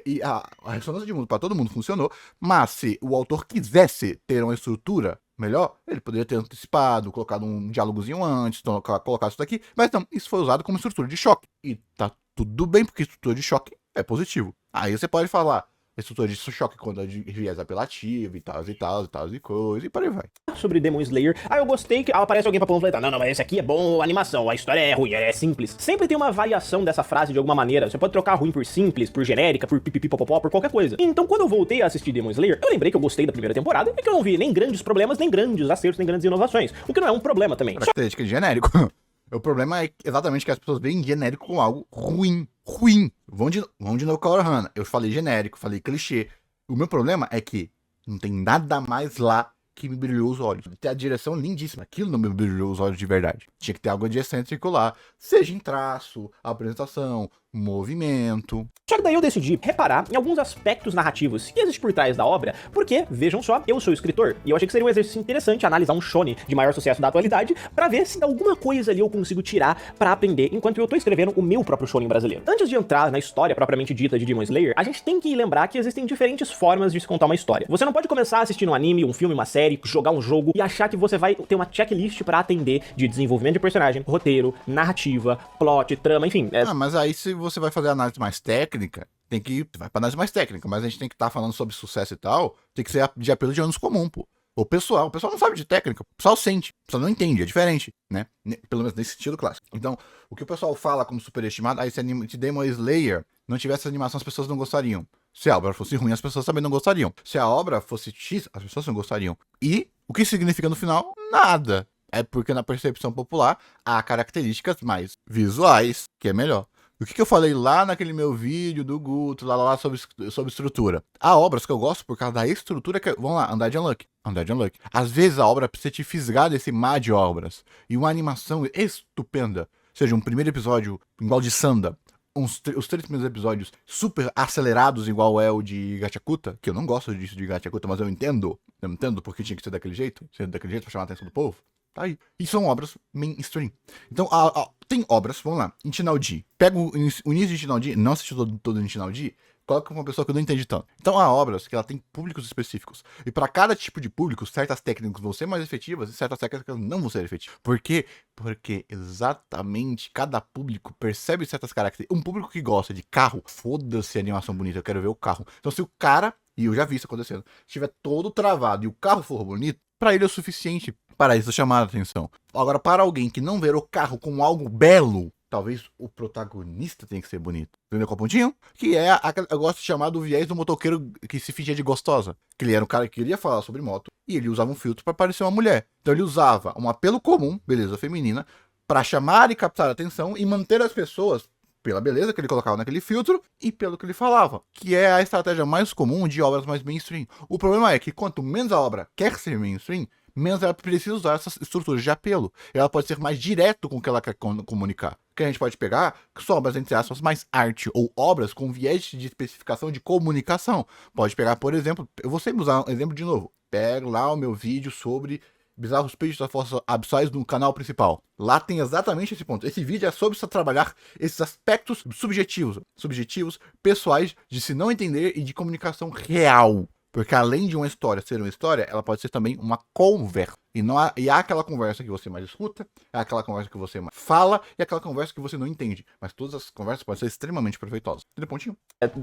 E a ressonância de mundo para todo mundo funcionou. Mas se o autor quisesse ter uma estrutura melhor, ele poderia ter antecipado, colocado um diálogozinho antes, colocado isso daqui, mas não, isso foi usado como estrutura de choque. E tá tudo bem, porque estrutura de choque é positivo. Aí você pode falar, estrutura de choque quando é de viés apelativo e tal, e coisa, e por aí vai. Sobre Demon Slayer, eu gostei que aparece alguém pra panfletar, não, mas esse aqui é bom, a animação, a história é ruim, é simples. Sempre tem uma variação dessa frase de alguma maneira, você pode trocar ruim por simples, por genérica, por pipipipopopó, por qualquer coisa. Então quando eu voltei a assistir Demon Slayer, eu lembrei que eu gostei da primeira temporada e que eu não vi nem grandes problemas, nem grandes acertos, nem grandes inovações, o que não é um problema também. Característica de genérico. O problema é exatamente que as pessoas veem genérico como algo ruim. Vão de novo com a Ohana. Eu falei genérico, falei clichê. O meu problema é que não tem nada mais lá que me brilhou os olhos. Tem a direção lindíssima. Aquilo não me brilhou os olhos de verdade. Tinha que ter algo de excêntrico lá. Seja em traço, a apresentação, movimento. Só que daí eu decidi reparar em alguns aspectos narrativos que existem por trás da obra, porque, vejam só, eu sou escritor, e eu achei que seria um exercício interessante analisar um shonen de maior sucesso da atualidade, pra ver se alguma coisa ali eu consigo tirar pra aprender enquanto eu tô escrevendo o meu próprio shonen brasileiro. Antes de entrar na história propriamente dita de Demon Slayer, a gente tem que lembrar que existem diferentes formas de se contar uma história. Você não pode começar assistindo um anime, um filme, uma série, jogar um jogo e achar que você vai ter uma checklist pra atender de desenvolvimento de personagem, roteiro, narrativa, plot, trama, enfim. Mas aí se você vai fazer análise mais técnica, vai pra análise mais técnica, mas a gente tem que estar falando sobre sucesso e tal, tem que ser de apelo de ânus comum, pô. O pessoal não sabe de técnica, o pessoal sente, o pessoal não entende, é diferente, né? Pelo menos nesse sentido clássico. Então, o que o pessoal fala como superestimado, aí se Demon Slayer não tivesse essa animação, as pessoas não gostariam. Se a obra fosse ruim, as pessoas também não gostariam. Se a obra fosse X, as pessoas não gostariam. E o que significa no final? Nada. É porque na percepção popular há características mais visuais, que é melhor. O que eu falei lá naquele meu vídeo do Guto, lá sobre estrutura? Há obras que eu gosto por causa da estrutura que... Vamos lá, Undead Unluck. Às vezes a obra precisa te fisgar desse mar de obras. E uma animação estupenda. Ou seja, um primeiro episódio igual de Sanda. Os 3 primeiros episódios super acelerados, igual é o de Gachakuta. Que eu não gosto disso de Gachakuta, mas eu entendo. Eu entendo porque tinha que ser daquele jeito. Ser daquele jeito pra chamar a atenção do povo. Tá aí. E são obras mainstream. Então, tem obras, vamos lá, em Shinaldi. Pega o início de Shinaldi, não assistiu todo em Shinaldi, coloca uma pessoa que não entende tanto. Então, há obras que ela tem públicos específicos. E para cada tipo de público, certas técnicas vão ser mais efetivas e certas técnicas não vão ser efetivas. Por quê? Porque exatamente cada público percebe certas características. Um público que gosta de carro, foda-se a animação bonita, eu quero ver o carro. Então, se o cara, e eu já vi isso acontecendo, estiver todo travado e o carro for bonito, para ele é o suficiente para isso chamar a atenção. Agora, para alguém que não ver o carro como algo belo, talvez o protagonista tenha que ser bonito. Entendeu qual pontinho? Que é, eu gosto de chamar do viés do motoqueiro que se fingia de gostosa. Que ele era um cara que queria falar sobre moto e ele usava um filtro para parecer uma mulher. Então ele usava um apelo comum, beleza feminina, para chamar e captar a atenção e manter as pessoas pela beleza que ele colocava naquele filtro e pelo que ele falava, que é a estratégia mais comum de obras mais mainstream. O problema é que quanto menos a obra quer ser mainstream, menos ela precisa usar essas estruturas de apelo. Ela pode ser mais direto com o que ela quer comunicar. Que a gente pode pegar são obras, entre aspas, mais arte, ou obras com viés de especificação de comunicação. Pode pegar, por exemplo, eu vou sempre usar um exemplo de novo. Pego lá o meu vídeo sobre bizarros peixes das forças abissais no canal principal. Lá tem exatamente esse ponto. Esse vídeo é sobre trabalhar esses aspectos subjetivos, pessoais, de se não entender e de comunicação real. Porque além de uma história ser uma história, ela pode ser também uma conversa. E há aquela conversa que você mais escuta, é aquela conversa que você mais fala, e aquela conversa que você não entende. Mas todas as conversas podem ser extremamente proveitosas. Entendeu, pontinho?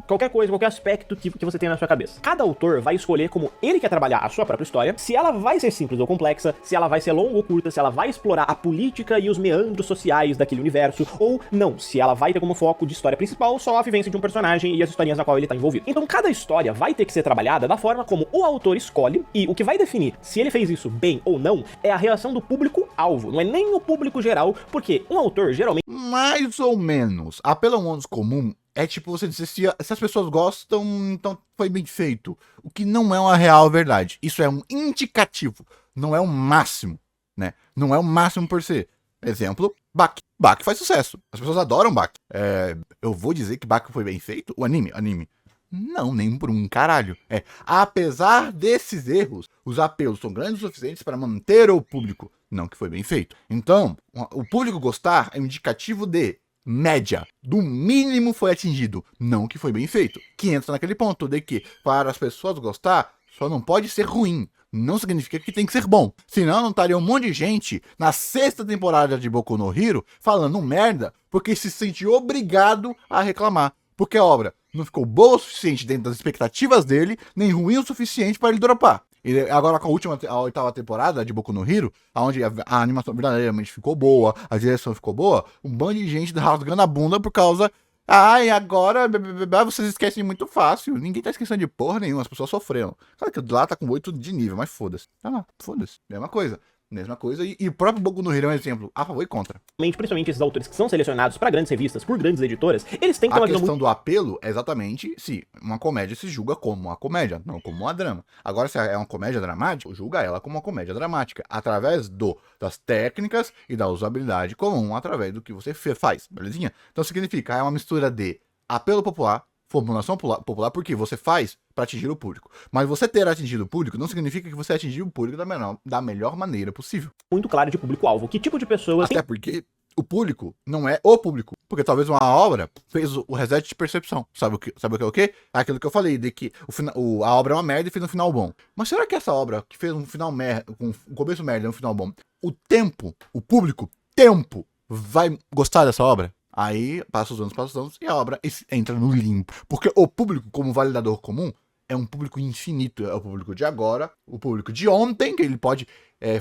Qualquer coisa, qualquer aspecto que você tenha na sua cabeça. Cada autor vai escolher como ele quer trabalhar a sua própria história, se ela vai ser simples ou complexa, se ela vai ser longa ou curta, se ela vai explorar a política e os meandros sociais daquele universo, ou não, se ela vai ter como foco de história principal só a vivência de um personagem e as historinhas na qual ele tá envolvido. Então cada história vai ter que ser trabalhada da forma como o autor escolhe, e o que vai definir se ele fez isso bem ou não é a reação do público-alvo, não é nem o público geral, porque um autor geralmente... Mais ou menos. Apelo ao ônus comum é tipo você dizer se as pessoas gostam, então foi bem feito. O que não é uma real verdade. Isso é um indicativo, não é um máximo, né? Não é o máximo por ser. Exemplo, Baki. Baki faz sucesso. As pessoas adoram Baki. Eu vou dizer que Baki foi bem feito? O anime. Não, nem por um caralho. Apesar desses erros, os apelos são grandes o suficientes para manter o público. Não que foi bem feito. Então, o público gostar é um indicativo de média. Do mínimo foi atingido. Não que foi bem feito. Que entra naquele ponto de que, para as pessoas gostar, só não pode ser ruim. Não significa que tem que ser bom. Senão não estaria um monte de gente na 6ª temporada de Boku no Hero falando merda porque se sente obrigado a reclamar. Porque a obra não ficou boa o suficiente dentro das expectativas dele, nem ruim o suficiente para ele dropar. E agora com a 8ª temporada de Boku no Hero, onde a animação verdadeiramente ficou boa, a direção ficou boa, um bando de gente rasgando a bunda por causa... agora vocês esquecem muito fácil. Ninguém tá esquecendo de porra nenhuma, as pessoas sofreram. Claro que lá tá com 8 de nível, mas foda-se. Foda-se. Mesma coisa. mesma coisa. E o próprio Boku no Hero é um exemplo a favor e contra. Principalmente esses autores que são selecionados pra grandes revistas, por grandes editoras, eles têm que ter A uma visão questão do apelo é exatamente se uma comédia se julga como uma comédia, não como uma drama. Agora, se é uma comédia dramática, julga ela como uma comédia dramática, através das técnicas e da usabilidade comum, através do que você faz, belezinha? Então significa, é uma mistura de apelo popular, formulação popular, porque você faz para atingir o público. Mas você ter atingido o público não significa que você atingiu o público da melhor maneira possível. muito claro de público-alvo. Que tipo de pessoas... Até porque o público não é o público. Porque talvez uma obra fez o reset de percepção. Sabe o que é o quê? Aquilo que eu falei, de que a obra é uma merda e fez um final bom. Mas será que essa obra que fez um final merda, com um começo merda e um final bom, o público, vai gostar dessa obra? Aí, passa os anos, e a obra entra no limbo. Porque o público, como validador comum, é um público infinito. É o público de agora, o público de ontem, que ele pode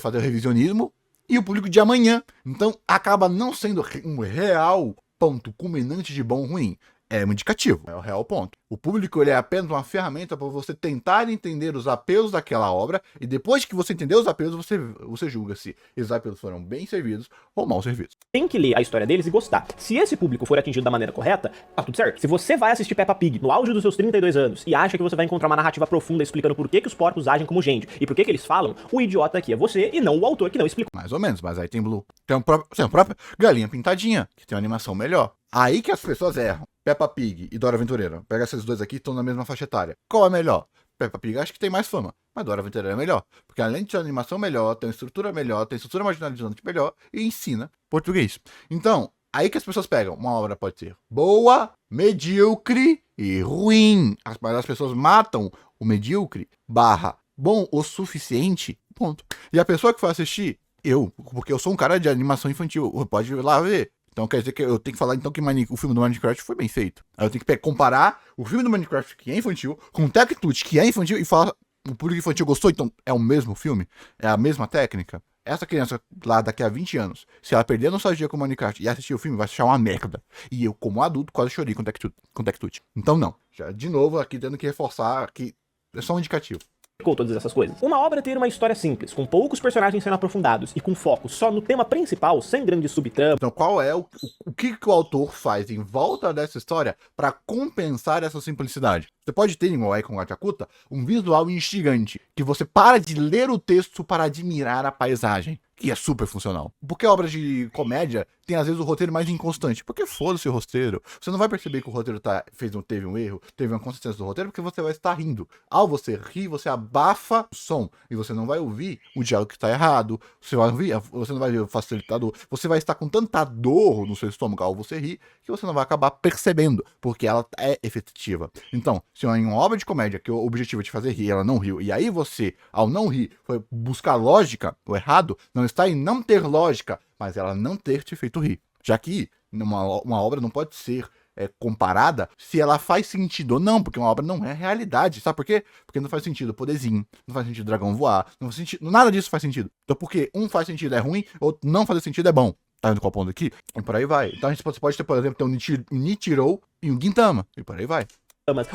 fazer o revisionismo, e o público de amanhã. Então, acaba não sendo um real ponto culminante de bom ou ruim. É um indicativo, é o real ponto. O público ele é apenas uma ferramenta para você tentar entender os apelos daquela obra, e depois que você entender os apelos, você julga se esses apelos foram bem servidos ou mal servidos. Tem que ler a história deles e gostar. Se esse público for atingido da maneira correta, tá tudo certo. Se você vai assistir Peppa Pig no auge dos seus 32 anos e acha que você vai encontrar uma narrativa profunda explicando por que os porcos agem como gente e por que eles falam, o idiota aqui é você e não o autor que não explicou. Mais ou menos, mas aí tem Blue. Tem a própria Galinha Pintadinha, que tem uma animação melhor. Aí que as pessoas erram. Peppa Pig e Dora Aventureira. Pega esses dois aqui, estão na mesma faixa etária. Qual é melhor? Peppa Pig acho que tem mais fama, mas Dora Aventureira é melhor. Porque além de ter uma animação melhor, tem uma estrutura melhor, tem estrutura marginalizante melhor e ensina português. Então, aí que as pessoas pegam. Uma obra pode ser boa, medíocre e ruim. Mas as pessoas matam o medíocre barra bom o suficiente, ponto. E a pessoa que for assistir, porque eu sou um cara de animação infantil, pode ir lá ver. Então quer dizer que eu tenho que falar então que o filme do Minecraft foi bem feito. Aí eu tenho que comparar o filme do Minecraft, que é infantil, com o Tectut, que é infantil, e falar, o público infantil gostou, então é o mesmo filme? É a mesma técnica? Essa criança lá daqui a 20 anos, se ela perder a nostalgia com o Minecraft e assistir o filme, vai achar uma merda. E eu, como adulto, quase chorei com o Tectut. Então não. Já, de novo, aqui tendo que reforçar que é só um indicativo. Todas essas coisas. Uma obra ter uma história simples, com poucos personagens sendo aprofundados e com foco só no tema principal, sem grande subtrama. Então qual é o que o autor faz em volta dessa história para compensar essa simplicidade? Você pode ter, igual aí com o Gachakuta, um visual instigante, que você para de ler o texto para admirar a paisagem. E é super funcional. Porque obras de comédia tem às vezes o roteiro mais inconstante. Porque foda-se o roteiro. Você não vai perceber que o roteiro teve um erro, teve uma consistência do roteiro, porque você vai estar rindo. Ao você rir, você abafa o som. E você não vai ouvir o diálogo que está errado. Você não vai ver o facilitador. Você vai estar com tanta dor no seu estômago ao você rir, que você não vai acabar percebendo. Porque ela é efetiva. Então, se em uma obra de comédia que o objetivo é te fazer rir, ela não riu, e aí você, ao não rir, foi buscar lógica, o errado, não está em não ter lógica, mas ela não ter te feito rir. Já que uma obra não pode ser comparada se ela faz sentido ou não, porque uma obra não é realidade. Sabe por quê? Porque não faz sentido o poderzinho, não faz sentido o dragão voar, não faz sentido, nada disso faz sentido. Então porque um faz sentido é ruim, outro não fazer sentido é bom. Tá vendo qual ponto aqui? E por aí vai. Então você pode ter, por exemplo, um Nichirou e um Gintama, e por aí vai.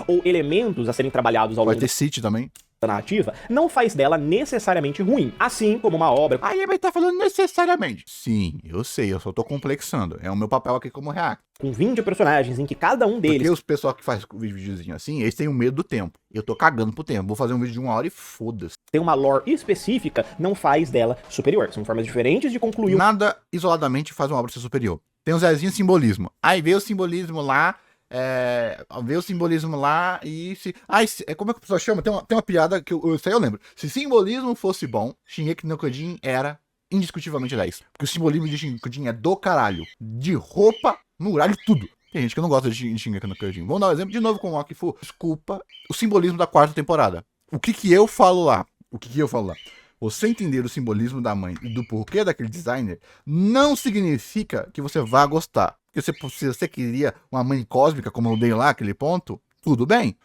Ou elementos a serem trabalhados ao longo Vai ter City também. da narrativa, não faz dela necessariamente ruim, assim como uma obra... Aí ele tá falando necessariamente. Sim, eu sei, eu só tô complexando. É o meu papel aqui como react. Com 20 personagens em que cada um deles... Porque os pessoal que faz videozinho assim, eles têm o medo do tempo. Eu tô cagando pro tempo. Vou fazer um vídeo de 1 hora e foda-se. tem uma lore específica, não faz dela superior. São formas diferentes de concluir... Nada isoladamente faz uma obra ser superior. Tem um Zezinho simbolismo. Aí vê o simbolismo lá... ver o simbolismo lá e se... como é que o pessoal chama? Tem uma piada que isso aí eu lembro. Se simbolismo fosse bom, Shingeki no Kyojin era indiscutivelmente 10. Porque o simbolismo de Shingeki no Kyojin é do caralho. De roupa, muralha e tudo. Tem gente que não gosta de Shingeki no Kyojin. Vamos dar um exemplo de novo com o Akifu. Desculpa, o simbolismo da 4ª temporada. O que eu falo lá? Você entender o simbolismo da mãe e do porquê daquele designer não significa que você vá gostar. Porque se você queria uma mãe cósmica, como eu dei lá, aquele ponto, tudo bem.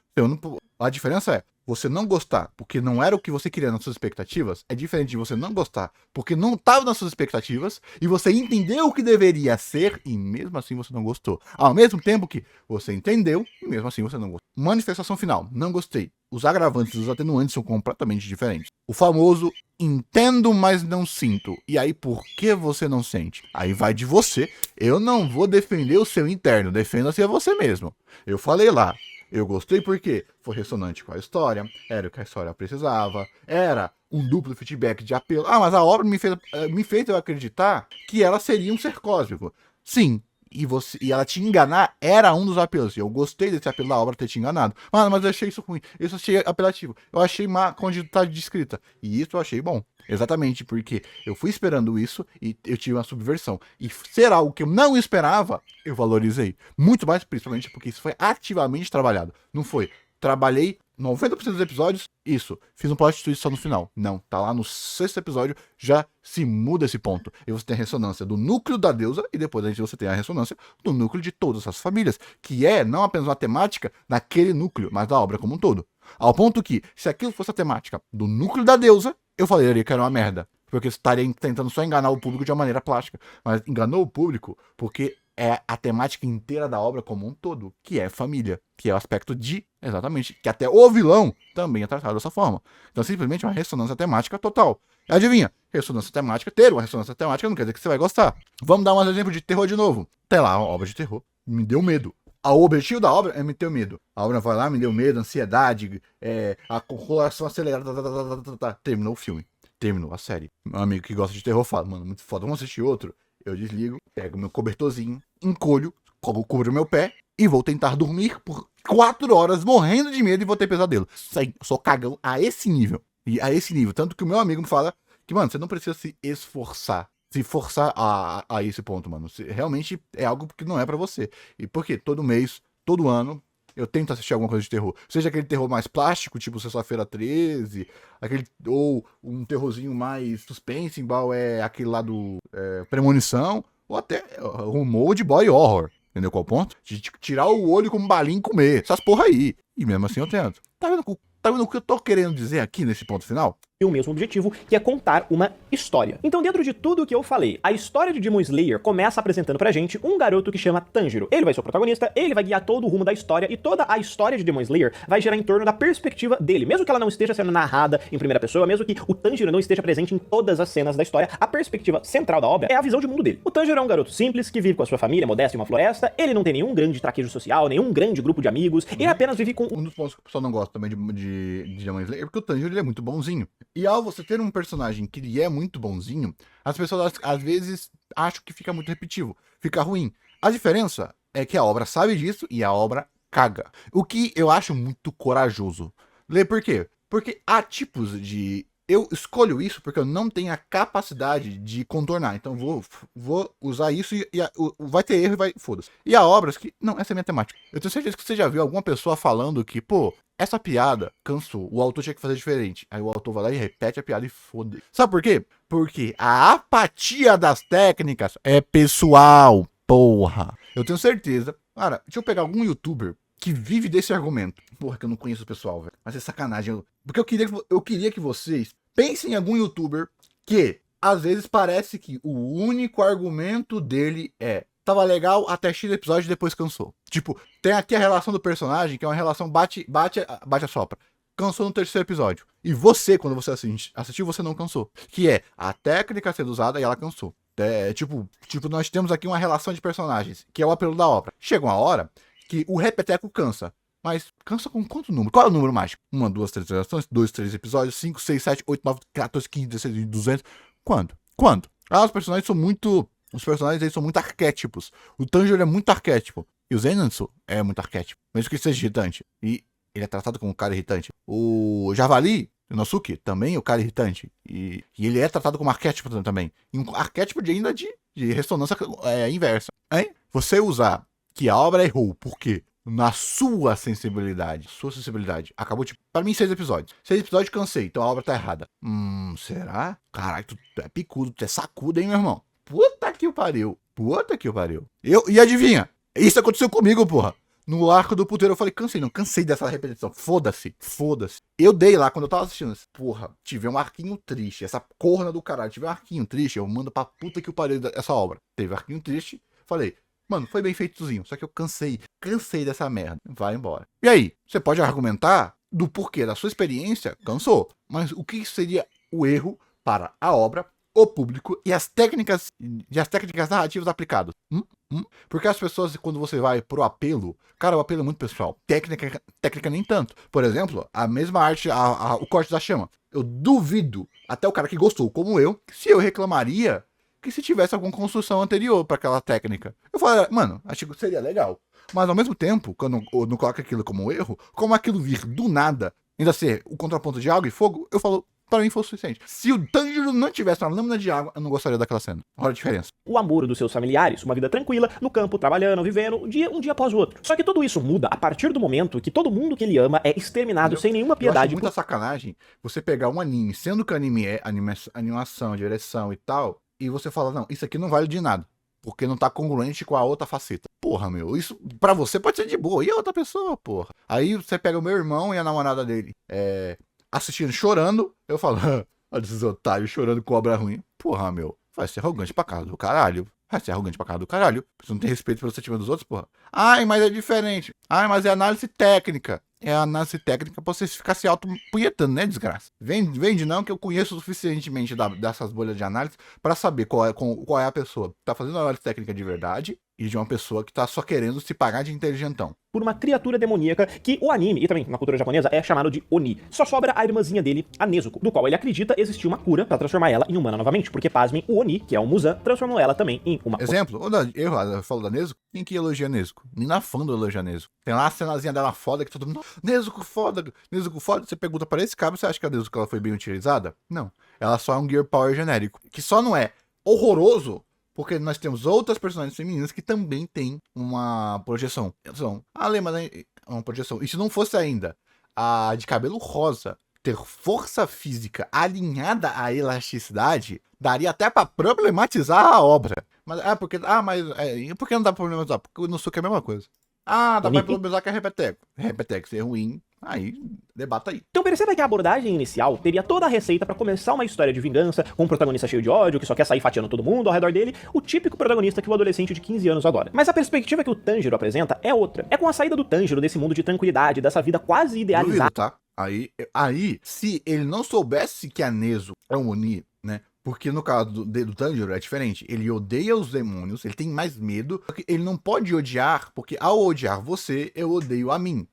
A diferença é, você não gostar porque não era o que você queria nas suas expectativas, é diferente de você não gostar porque não estava nas suas expectativas e você entendeu o que deveria ser e mesmo assim você não gostou. Ao mesmo tempo que você entendeu e mesmo assim você não gostou. Manifestação final, não gostei. os agravantes e os atenuantes são completamente diferentes. O famoso entendo, mas não sinto. E aí, por que você não sente? Aí vai de você. Eu não vou defender o seu interno, defenda-se a você mesmo. Eu falei lá, eu gostei porque foi ressonante com a história, era o que a história precisava, era um duplo feedback de apelo. Ah, mas a obra me fez eu acreditar que ela seria um ser cósmico. Sim, e ela te enganar era um dos apelos. Eu gostei desse apelo da obra ter te enganado. Mas eu achei isso ruim. Isso eu achei apelativo. Eu achei má quantidade de escrita. E isso eu achei bom. Exatamente, porque eu fui esperando isso e eu tive uma subversão. E ser algo que eu não esperava, eu valorizei. Muito mais, principalmente porque isso foi ativamente trabalhado. Não foi. Trabalhei 90% dos episódios, isso. Fiz um plot twist só no final. Não, tá lá no 6º episódio, já se muda esse ponto. E você tem a ressonância do núcleo da deusa, e depois você tem a ressonância do núcleo de todas as famílias, que é não apenas uma temática naquele núcleo, mas da obra como um todo. Ao ponto que, se aquilo fosse a temática do núcleo da deusa, eu falaria que era uma merda. Porque você estaria tentando só enganar o público de uma maneira plástica. Mas enganou o público porque é a temática inteira da obra como um todo, que é família, que é o aspecto de, exatamente, que até o vilão também é tratado dessa forma. Então, simplesmente uma ressonância temática total. Adivinha? Ressonância temática, ter uma ressonância temática não quer dizer que você vai gostar. Vamos dar um exemplo de terror de novo. Tem lá uma obra de terror, me deu medo. O objetivo da obra é me ter medo. A obra vai lá, me deu medo, ansiedade, a coração acelerada, terminou o filme. Terminou a série. Meu amigo que gosta de terror fala, mano, muito foda, vamos assistir outro. Eu desligo, pego meu cobertorzinho, encolho, cubro meu pé e vou tentar dormir por 4 horas morrendo de medo e vou ter pesadelo. Sim, eu sou cagão a esse nível. E a esse nível. Tanto que o meu amigo me fala que, mano, você não precisa se esforçar. Se forçar a esse ponto, mano. Realmente é algo que não é pra você. E por quê? Todo mês, todo ano, eu tento assistir alguma coisa de terror. Seja aquele terror mais plástico, tipo Sexta-feira 13, ou um terrorzinho mais suspense, igual é aquele lá do Premonição, ou até rumor de body horror. Entendeu qual o ponto? De tirar o olho como balinha e comer. Essas porra aí. E mesmo assim eu tento. Tá vendo o que eu tô querendo dizer aqui nesse ponto final? E o mesmo objetivo, que é contar uma história. Então, dentro de tudo o que eu falei, a história de Demon Slayer começa apresentando pra gente um garoto que chama Tanjiro. Ele vai ser o protagonista, ele vai guiar todo o rumo da história, e toda a história de Demon Slayer vai girar em torno da perspectiva dele. Mesmo que ela não esteja sendo narrada em primeira pessoa, mesmo que o Tanjiro não esteja presente em todas as cenas da história, a perspectiva central da obra é a visão de mundo dele. O Tanjiro é um garoto simples, que vive com a sua família, modesta em uma floresta, ele não tem nenhum grande traquejo social, nenhum grande grupo de amigos, ele apenas vive com... Um dos pontos que o pessoal não gosta também de Demon Slayer é porque o Tanjiro ele é muito bonzinho. E ao você ter um personagem que ele é muito bonzinho, as pessoas às vezes acham que fica muito repetitivo, fica ruim. A diferença é que a obra sabe disso e a obra caga. O que eu acho muito corajoso. Por quê? Porque há tipos de... Eu escolho isso porque eu não tenho a capacidade de contornar. Então vou usar isso e vai ter erro e vai... Foda-se. E há obras que... Não, essa é a minha temática. Eu tenho certeza que você já viu alguma pessoa falando que, pô, essa piada cansou. O autor tinha que fazer diferente. Aí o autor vai lá e repete a piada e foda-se. Sabe por quê? Porque a apatia das técnicas é pessoal, porra. Eu tenho certeza. Cara, deixa eu pegar algum youtuber que vive desse argumento. Porra, que eu não conheço o pessoal, velho. Mas é sacanagem. Porque eu queria que vocês pensem em algum youtuber que, às vezes, parece que o único argumento dele é: tava legal até X episódio e depois cansou. Tipo, tem aqui a relação do personagem, que é uma relação bate-a-sopra. Cansou no 3º episódio. E você, quando você assistiu, você não cansou. Que é a técnica sendo usada e ela cansou. Tipo, nós temos aqui uma relação de personagens, que é o apelo da obra. Chega uma hora que o repeteco cansa. Mas cansa com quanto número? Qual é o número mágico? 1, 2, 3 gerações, 2, 3 episódios, 5, 6, 7, 8, 9, 14, 15, 16, 200. Quando? Ah, os personagens são muito... Os personagens aí são muito arquétipos. O Tanjiro é muito arquétipo. E o Zenitsu é muito arquétipo. Mesmo que ele seja irritante. E ele é tratado como um cara irritante. O Javali, o Inosuke, também é um cara irritante. E ele é tratado como arquétipo também. E um arquétipo ainda de ressonância inversa. Hein? Você usar que a obra errou, por quê? Na sua sensibilidade. Acabou, tipo, pra mim, 6 episódios. 6 episódios, cansei. Então a obra tá errada. Será? Caralho, tu é picudo, tu é sacudo, hein, meu irmão? Puta que o pariu. E adivinha? Isso aconteceu comigo, porra. No arco do puteiro eu falei, cansei dessa repetição. Foda-se. Eu dei lá, quando eu tava assistindo, porra, tive um arquinho triste. Essa corna do caralho, tive um arquinho triste, eu mando pra puta que o pariu dessa obra. Teve arquinho triste, falei, mano, foi bem feitozinho, só que eu cansei dessa merda. Vai embora. E aí, você pode argumentar do porquê da sua experiência, cansou. Mas o que seria o erro para a obra, o público e as técnicas narrativas aplicadas? Porque as pessoas, quando você vai pro apelo, cara, o apelo é muito pessoal. Técnica nem tanto. Por exemplo, a mesma arte, o corte da chama. Eu duvido, até o cara que gostou, como eu, se eu reclamaria que se tivesse alguma construção anterior para aquela técnica. Eu falaria, mano, acho que seria legal. Mas ao mesmo tempo, quando eu não coloco aquilo como um erro, como aquilo vir do nada, ainda ser o contraponto de água e fogo, eu falo, para mim foi o suficiente. Se o Tanjiro não tivesse uma lâmina de água, eu não gostaria daquela cena. Olha a diferença. O amor dos seus familiares, uma vida tranquila, no campo, trabalhando, vivendo, um dia após o outro. Só que tudo isso muda a partir do momento que todo mundo que ele ama é exterminado sem nenhuma Eu acho piedade. muita sacanagem você pegar um anime, sendo que o anime é animação, direção e tal, e você fala, não, isso aqui não vale de nada. Porque não tá congruente com a outra faceta. Porra, meu, isso pra você pode ser de boa. E a outra pessoa, porra? Aí você pega o meu irmão e a namorada dele assistindo, chorando. Eu falo, olha esses otários chorando com obra ruim. Porra, meu, vai ser arrogante pra casa do caralho. Vai ser arrogante pra casa do caralho. Você não tem respeito pelo sentimento dos outros, porra. Ai, mas é diferente. Ai, mas é análise técnica. É análise técnica pra você ficar se auto-punhetando, né, desgraça? Vende não, que eu conheço suficientemente dessas bolhas de análise pra saber qual é a pessoa que tá fazendo análise técnica de verdade e de uma pessoa que tá só querendo se pagar de inteligentão. Por uma criatura demoníaca que o anime, e também na cultura japonesa, é chamado de Oni. Só sobra a irmãzinha dele, a Nezuko, do qual ele acredita existir uma cura pra transformar ela em humana novamente, porque, pasmem, o Oni, que é o Muzan, transformou ela também em uma... Exemplo, eu falo da Nezuko, quem que elogia a Nezuko? Nem na fã do elogia a Nezuko. Tem lá a cenazinha dela foda que todo mundo, Nezuko foda, você pergunta para esse cara, você acha que a Nezuko ela foi bem utilizada? Não, ela só é um Gear Power genérico, que só não é horroroso, porque nós temos outras personagens femininas que também têm uma projeção. Mas é uma projeção. E se não fosse ainda a de cabelo rosa ter força física alinhada à elasticidade, daria até pra problematizar a obra. Mas, porque não dá pra problematizar? Porque o Inosuke é a mesma coisa. Dá pra problematizar que é Repeteco. Repeteco ser ruim, aí, debata aí. Então perceba que a abordagem inicial teria toda a receita pra começar uma história de vingança, com um protagonista cheio de ódio, que só quer sair fatiando todo mundo ao redor dele, o típico protagonista que o adolescente de 15 anos adora. Mas a perspectiva que o Tanjiro apresenta é outra. É com a saída do Tanjiro desse mundo de tranquilidade, dessa vida quase idealizada. Duvido, tá? Aí, se ele não soubesse que a Nezu é um Oni, né? Porque no caso do Tanjiro é diferente. Ele odeia os demônios, ele tem mais medo. Ele não pode odiar, porque ao odiar você, eu odeio a mim.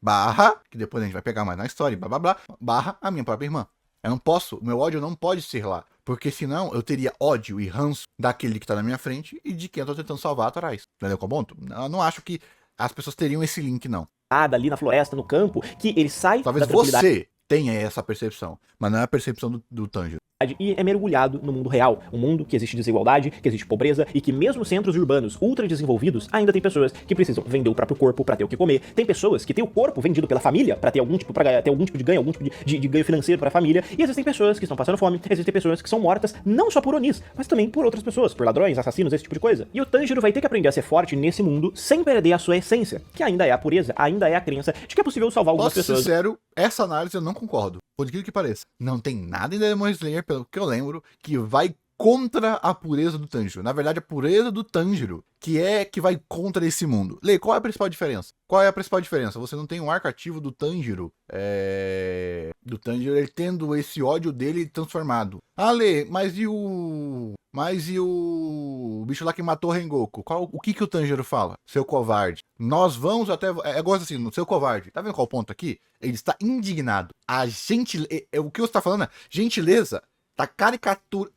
Que depois a gente vai pegar mais na história, blá blá blá. A minha própria irmã. Eu não posso, meu ódio não pode ser lá. Porque senão eu teria ódio e ranço daquele que tá na minha frente e de quem eu tô tentando salvar atrás. Entendeu qual ponto? Eu não acho que as pessoas teriam esse link, não. Ali na floresta, no campo, que ele sai Talvez da tranquilidade. você tenha essa percepção, mas não é a percepção do Tanjiro. E é mergulhado no mundo real, um mundo que existe desigualdade, que existe pobreza e que mesmo centros urbanos ultra desenvolvidos ainda tem pessoas que precisam vender o próprio corpo pra ter o que comer. Tem pessoas que têm o corpo vendido pela família pra ter algum tipo de ganho, algum tipo de ganho financeiro pra família. E existem pessoas que estão passando fome, existem pessoas que são mortas não só por Onis, mas também por outras pessoas, por ladrões, assassinos, esse tipo de coisa. E o Tanjiro vai ter que aprender a ser forte nesse mundo sem perder a sua essência, que ainda é a pureza, ainda é a crença de que é possível salvar algumas pessoas. Sincero, essa análise eu não concordo. Por aquilo que pareça. Não tem nada em Demon Slayer, pelo que eu lembro, que vai contra a pureza do Tanjiro. Na verdade, a pureza do Tanjiro que vai contra esse mundo. Lei, qual é a principal diferença? Qual é a principal diferença? Você não tem um arco ativo do Tanjiro. Ele tendo esse ódio dele transformado. Lei, mas e o bicho lá que matou o Rengoku? O que o Tanjiro fala? Seu covarde. Nós vamos até... gosto assim, no seu covarde. Tá vendo qual o ponto aqui? Ele está indignado. O que você tá falando é gentileza. Tá caricatura.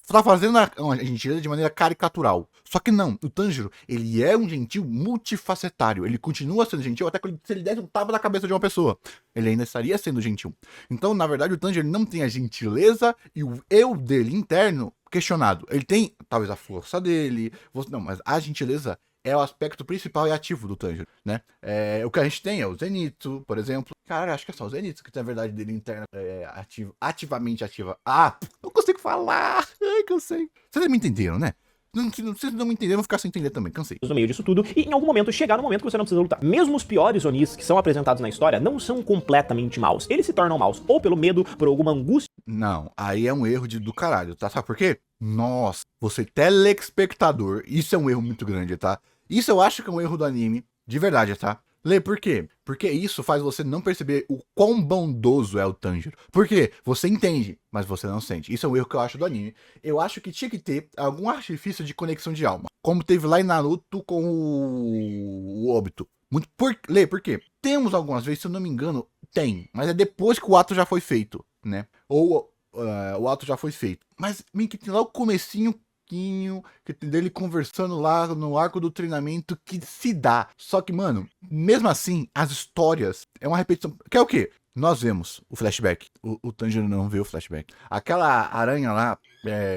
Tá fazendo a gentileza de maneira caricatural. Só que não, o Tanjiro, ele é um gentil multifacetário. Ele continua sendo gentil até que se ele desse um tapa na cabeça de uma pessoa. Ele ainda estaria sendo gentil. Então, na verdade, o Tanjiro ele não tem a gentileza e o eu dele interno questionado. Ele tem, talvez, a força dele. Não, mas a gentileza é o aspecto principal e ativo do Tanjiro, né? O que a gente tem é o Zenitsu, por exemplo. Cara, acho que é só o Zenitsu que tem a verdade dele interna ativamente ativa. Não consigo falar. Ai, cansei. Vocês me entenderam, né? Vocês não me entenderam, vou ficar sem entender também, cansei. No meio disso tudo, e em algum momento chegar no momento que você não precisa lutar. Mesmo os piores Onis que são apresentados na história não são completamente maus. Eles se tornam maus ou pelo medo, por alguma angústia. Não, aí é um erro do caralho, tá? Sabe por quê? Nossa, você telespectador, isso é um erro muito grande, tá? Isso eu acho que é um erro do anime, de verdade, tá? Lê, por quê? Porque isso faz você não perceber o quão bondoso é o Tanjiro. Por quê? Você entende, mas você não sente. Isso é um erro que eu acho do anime. Eu acho que tinha que ter algum artifício de conexão de alma. Como teve lá em Naruto com o Obito. Lê, por quê? Temos algumas vezes, se eu não me engano, tem. Mas é depois que o ato já foi feito, né? Ou o ato já foi feito. Mas meio que tem lá o comecinho que dele conversando lá no arco do treinamento que se dá. Só que, mano, mesmo assim, as histórias é uma repetição. Que é o quê? Nós vemos o flashback. O Tanjiro não vê o flashback. Aquela aranha lá,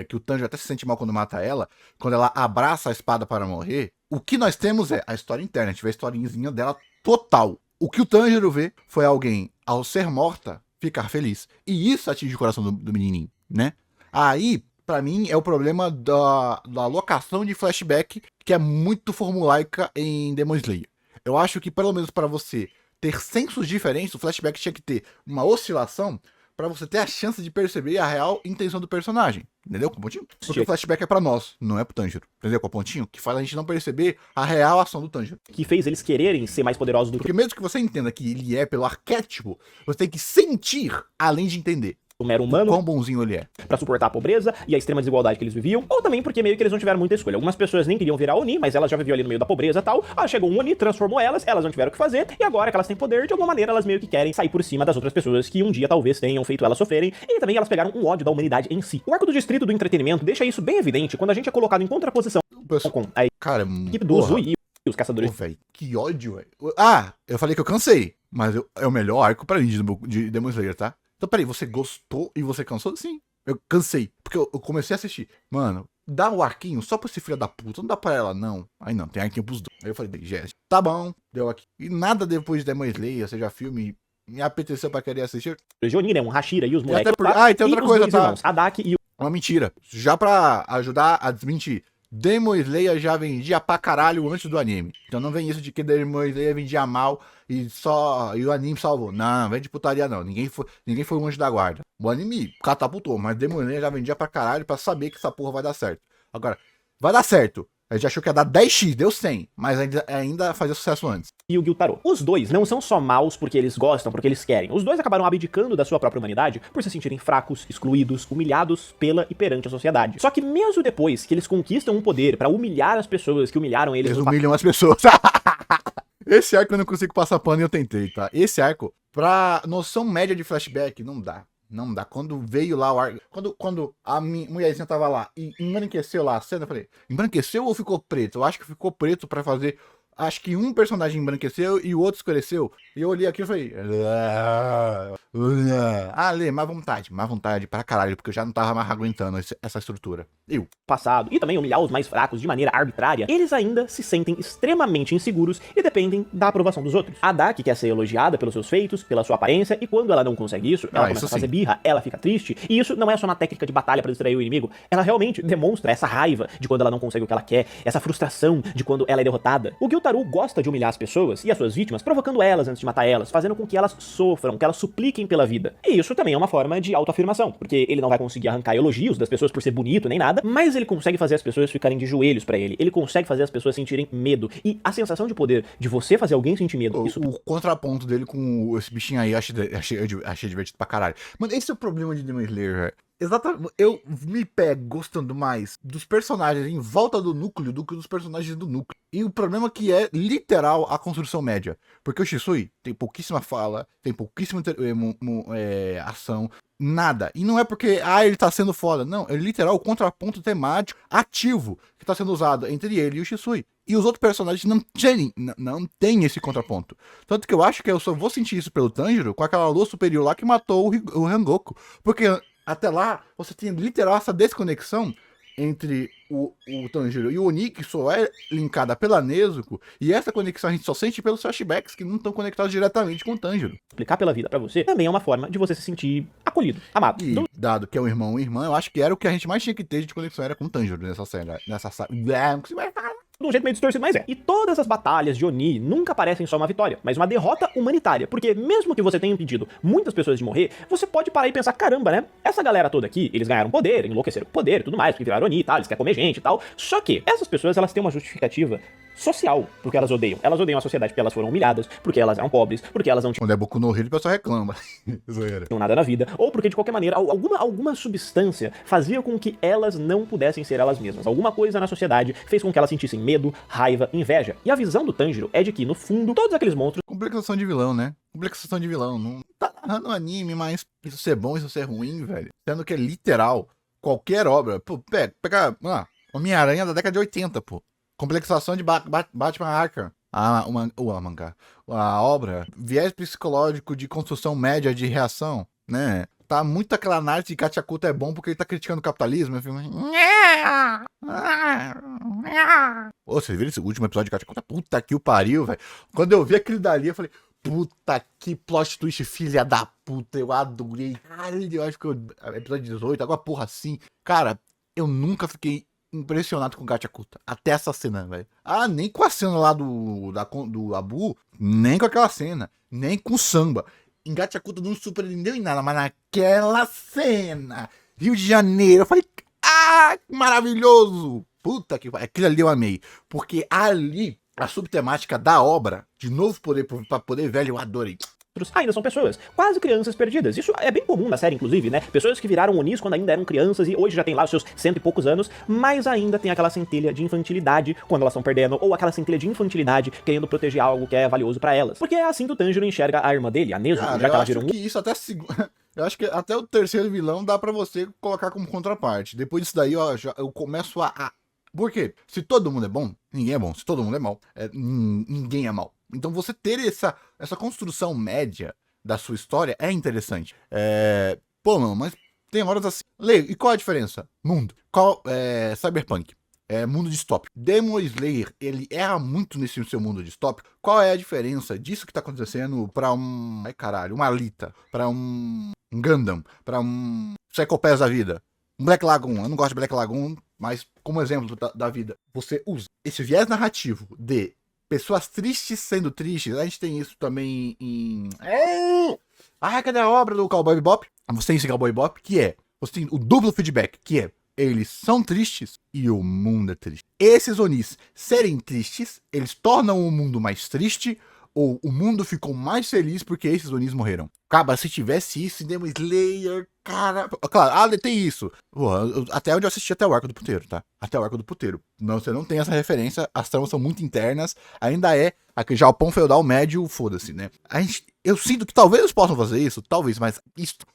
que o Tanjiro até se sente mal quando mata ela, quando ela abraça a espada para morrer, o que nós temos é a história interna. A gente vê a historinha dela total. O que o Tanjiro vê foi alguém, ao ser morta, ficar feliz. E isso atinge o coração do menininho, né? Aí, pra mim, é o problema da alocação de flashback, que é muito formulaica em Demon Slayer. Eu acho que, pelo menos para você ter sensos diferentes, o flashback tinha que ter uma oscilação pra você ter a chance de perceber a real intenção do personagem. Entendeu? Com o pontinho? Porque o flashback é pra nós, não é pro Tanjiro. Entendeu? Com o pontinho? Que faz a gente não perceber a real ação do Tanjiro. Que fez eles quererem ser mais poderosos do que Porque mesmo que você entenda que ele é pelo arquétipo, você tem que sentir, além de entender. o mero humano, quão bonzinho ele é, pra suportar a pobreza e a extrema desigualdade que eles viviam, ou também porque meio que eles não tiveram muita escolha. Algumas pessoas nem queriam virar Oni, mas elas já viviam ali no meio da pobreza e tal. Ah, chegou um Oni, transformou elas não tiveram o que fazer, e agora que elas têm poder, de alguma maneira elas meio que querem sair por cima das outras pessoas que um dia talvez tenham feito elas sofrerem, e também elas pegaram um ódio da humanidade em si. O arco do distrito do entretenimento deixa isso bem evidente quando a gente é colocado em contraposição com a cara, equipe do Uzui e os caçadores. Pô, velho, que ódio, velho. Ah, eu falei que eu cansei, mas é o melhor arco pra mim de Demon Slayer, tá? Então, peraí, você gostou e você cansou? Sim, eu cansei. Porque eu comecei a assistir. Mano, dá o arquinho só pra esse filho da puta. Não dá pra ela, não. Aí não, tem arquinho pros dois. Aí eu falei, Jéssica, tá bom, deu aqui. E nada depois de Demon Slayer, seja filme, me apeteceu pra querer assistir. Jonin, né? Um Hashira e os moleques. E tem outra coisa, tá? Irmãos, Hadaki e uma mentira. Já pra ajudar a desmentir. Demon Slayer já vendia pra caralho antes do anime. Então não vem isso de que Demon Slayer vendia mal e o anime salvou. Não vem de putaria não. Ninguém foi um anjo da guarda. O anime catapultou, mas Demon Slayer já vendia pra caralho pra saber que essa porra vai dar certo. Agora, vai dar certo. A gente achou que ia dar 10x, deu 100, mas ainda fazia sucesso antes. E o Gyutaro. Os dois não são só maus porque eles gostam, porque eles querem. Os dois acabaram abdicando da sua própria humanidade por se sentirem fracos, excluídos, humilhados pela e perante a sociedade. Só que mesmo depois que eles conquistam um poder pra humilhar as pessoas que humilharam eles... Eles humilham as pessoas. Esse arco eu não consigo passar pano e eu tentei, tá? Esse arco, pra noção média de flashback, não dá. Não dá. Quando veio lá o arco... Quando a mulherzinha tava lá e embranqueceu lá a cena, eu falei, embranqueceu ou ficou preto? Eu acho que ficou preto pra fazer... Acho que um personagem embranqueceu e o outro escureceu. E eu olhei aqui e falei... Lê, má vontade pra caralho, porque eu já não tava mais aguentando essa estrutura. Passado, e também humilhar os mais fracos de maneira arbitrária, eles ainda se sentem extremamente inseguros e dependem da aprovação dos outros. A Hadaki quer ser elogiada pelos seus feitos, pela sua aparência, e quando ela não consegue isso, ela começa a fazer birra, ela fica triste, e isso não é só uma técnica de batalha pra distrair o inimigo, ela realmente demonstra essa raiva de quando ela não consegue o que ela quer, essa frustração de quando ela é derrotada. O Gyutaro gosta de humilhar as pessoas e as suas vítimas, provocando elas antes de matar elas, fazendo com que elas sofram, que elas supliquem pela vida. E isso também é uma forma de autoafirmação, porque ele não vai conseguir arrancar elogios das pessoas por ser bonito nem nada, mas ele consegue fazer as pessoas ficarem de joelhos pra ele. Ele consegue fazer as pessoas sentirem medo. E a sensação de poder de você fazer alguém sentir medo. O contraponto dele com esse bichinho aí, achei divertido pra caralho. Mano, esse é o problema de Demon Slayer, velho. Exatamente. Eu me pego gostando mais dos personagens em volta do núcleo do que dos personagens do núcleo. E o problema é que é literal a construção média. Porque o Shisui tem pouquíssima fala, tem pouquíssima ação, nada. E não é porque, ele tá sendo foda. Não, é literal o contraponto temático ativo que tá sendo usado entre ele e o Shisui. E os outros personagens não tem esse contraponto. Tanto que eu acho que eu só vou sentir isso pelo Tanjiro com aquela lua superior lá que matou o Rengoku. Porque até lá, você tem literal essa desconexão entre o Tanjiro e o Oni, que só é linkada pela Nezuko, e essa conexão a gente só sente pelos flashbacks que não estão conectados diretamente com o Tanjiro. Explicar pela vida pra você também é uma forma de você se sentir acolhido, amado. E, dado que é um irmão e irmã, eu acho que era o que a gente mais tinha que ter de conexão era com o Tanjiro nessa série. De um jeito meio distorcido, mas é. E todas as batalhas de Oni nunca parecem só uma vitória, mas uma derrota humanitária. Porque mesmo que você tenha impedido muitas pessoas de morrer, você pode parar e pensar, caramba, né? Essa galera toda aqui, eles ganharam poder, enlouqueceram com poder e tudo mais, porque viraram Oni e tal, eles querem comer gente e tal. Só que essas pessoas, elas têm uma justificativa social, porque elas odeiam. Elas odeiam a sociedade porque elas foram humilhadas, porque elas eram pobres, porque elas não Quando é Boku no Hero, o pessoal reclama. Zoeira. tinham nada na vida, ou porque de qualquer maneira alguma substância fazia com que elas não pudessem ser elas mesmas. Alguma coisa na sociedade fez com que elas sentissem medo, raiva, inveja. E a visão do Tanjiro é de que, no fundo, todos aqueles monstros... Complexação de vilão, né? Complexação de vilão. Não tá narrando anime, mas isso ser bom, isso ser ruim, velho. Sendo que é literal. Qualquer obra. Pô, pega Homem-Aranha da década de 80, pô. Complexação de Batman Arkham. A obra. Viés psicológico de construção média de reação, né? Tá muito aquela análise de Gachakuta é bom porque ele tá criticando o capitalismo. Ô, vocês viram esse último episódio de Gachakuta? Puta que o pariu, velho. Quando eu vi aquele dali, eu falei... Puta que plot twist, filha da puta. Eu adorei. Cara, eu acho que episódio 18, alguma porra assim. Cara, eu nunca fiquei impressionado com o Gachakuta. Até essa cena, velho. Ah, nem com a cena lá do Abu. Nem com aquela cena. Nem com o samba. Em Gachakuta não surpreendeu em nada. Mas naquela cena, Rio de Janeiro, eu falei... Ah, maravilhoso. Puta que pariu. Aquilo ali eu amei. Porque ali... A subtemática da obra, de novo poder pra poder velho, eu adorei. Ainda são pessoas, quase crianças perdidas. Isso é bem comum na série, inclusive, né? Pessoas que viraram Onis quando ainda eram crianças e hoje já tem lá os seus 100 e poucos anos, mas ainda tem aquela centelha de infantilidade quando elas estão perdendo, ou aquela centelha de infantilidade querendo proteger algo que é valioso pra elas. Porque é assim que o Tanjiro enxerga a irmã dele, a Nezuko, já que ela virou Eu acho que até o terceiro vilão dá pra você colocar como contraparte. Depois disso daí, ó, eu começo a... Por quê? Se todo mundo é bom, ninguém é bom. Se todo mundo é mal, ninguém é mal. Então você ter essa construção média da sua história é interessante. Pô, não, mas tem horas assim. Leio, e qual a diferença? Mundo. Cyberpunk. Mundo distópico. Demon Slayer, ele erra muito nesse seu mundo distópico. Qual é a diferença disso que tá acontecendo pra um Alita, pra um Gundam, pra um Psycho Pass da vida? Um Black Lagoon. Eu não gosto de Black Lagoon, mas como exemplo da vida, você usa esse viés narrativo de pessoas tristes sendo tristes. A gente tem isso também em... cadê a obra do Cowboy Bebop? Você tem esse Cowboy Bebop, que é... Você tem o duplo feedback, que é... Eles são tristes e o mundo é triste. Esses Onis serem tristes, eles tornam o mundo mais triste, ou o mundo ficou mais feliz porque esses Onis morreram. Cara, se tivesse isso em Demon Slayer, cara... Claro, tem isso. Até onde eu assisti até o arco do puteiro, tá? Até o arco do puteiro. Não, você não tem essa referência, as tramas são muito internas, ainda é aquele Japão feudal médio, foda-se, né? Eu sinto que talvez eles possam fazer isso, talvez, mas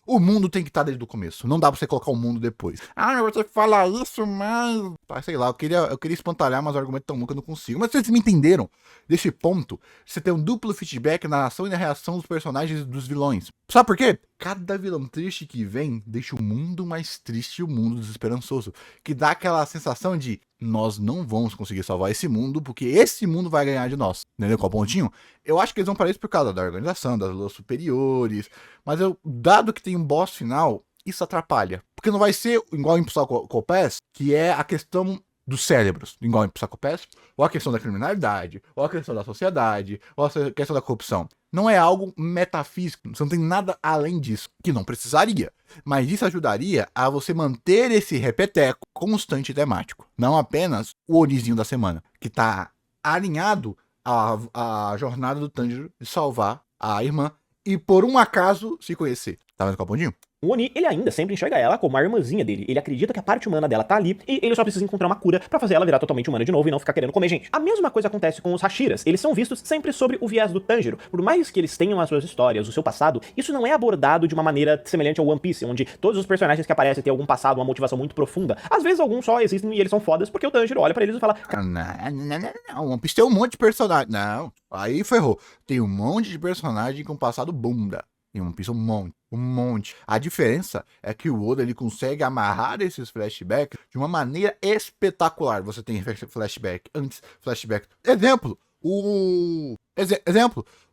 o mundo tem que estar desde o começo. Não dá pra você colocar o mundo depois. Você fala isso, mas... sei lá, eu queria espantalhar, mas o argumento é tão bom que eu não consigo. Mas vocês me entenderam? Desse ponto, você tem um duplo feedback na ação e na reação dos personagens e dos vilões. Sabe por quê? Cada vilão triste que vem deixa o mundo mais triste e o mundo desesperançoso. Que dá aquela sensação de nós não vamos conseguir salvar esse mundo porque esse mundo vai ganhar de nós. Entendeu qual pontinho? Eu acho que eles vão para isso por causa da organização, das lutas superiores. Mas dado que tem um boss final, isso atrapalha. Porque não vai ser igual em Psycho Pass, que é a questão dos cérebros, igual em Psycho Pass, ou a questão da criminalidade, ou a questão da sociedade, ou a questão da corrupção. Não é algo metafísico, você não tem nada além disso, que não precisaria. Mas isso ajudaria a você manter esse repeteco constante e temático. Não apenas o Onizinho da semana, que tá alinhado à jornada do Tanjiro de salvar a irmã e por um acaso se conhecer. Tá vendo qual pontinho? O Oni, ele ainda sempre enxerga ela como a irmãzinha dele. Ele acredita que a parte humana dela tá ali e ele só precisa encontrar uma cura pra fazer ela virar totalmente humana de novo e não ficar querendo comer gente. A mesma coisa acontece com os Hashiras. Eles são vistos sempre sobre o viés do Tanjiro. Por mais que eles tenham as suas histórias, o seu passado, isso não é abordado de uma maneira semelhante ao One Piece, onde todos os personagens que aparecem têm algum passado, uma motivação muito profunda. Às vezes alguns só existem e eles são fodas porque o Tanjiro olha pra eles e fala... Não, One Piece tem um monte de personagem. Não, aí ferrou. Tem um monte de personagem com passado bunda. Em One Piece, um monte. A diferença é que o Oda ele consegue amarrar esses flashbacks de uma maneira espetacular. Você tem flashback antes, flashback... Exemplo,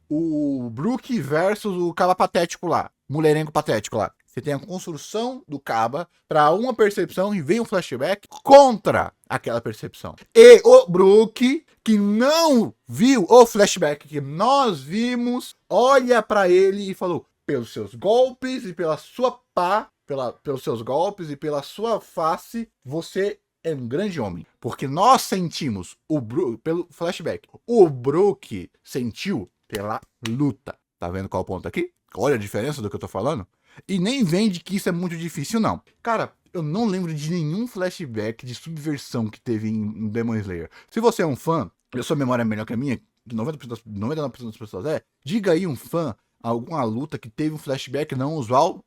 o Brook versus o Caba patético lá, mulherengo patético lá. Você tem a construção do Caba para uma percepção e vem um flashback contra aquela percepção. E o Brook, que não viu o flashback que nós vimos, olha para ele e falou: pelos seus golpes e pela sua pelos seus golpes e pela sua face, você é um grande homem. Porque nós sentimos pelo flashback. O Brook sentiu pela luta. Tá vendo qual é o ponto aqui? Olha a diferença do que eu tô falando. E nem vende que isso é muito difícil, não. Cara, eu não lembro de nenhum flashback de subversão que teve em Demon Slayer. Se você é um fã, e a sua memória é melhor que a minha, que 99% das pessoas diga aí um fã, alguma luta que teve um flashback não usual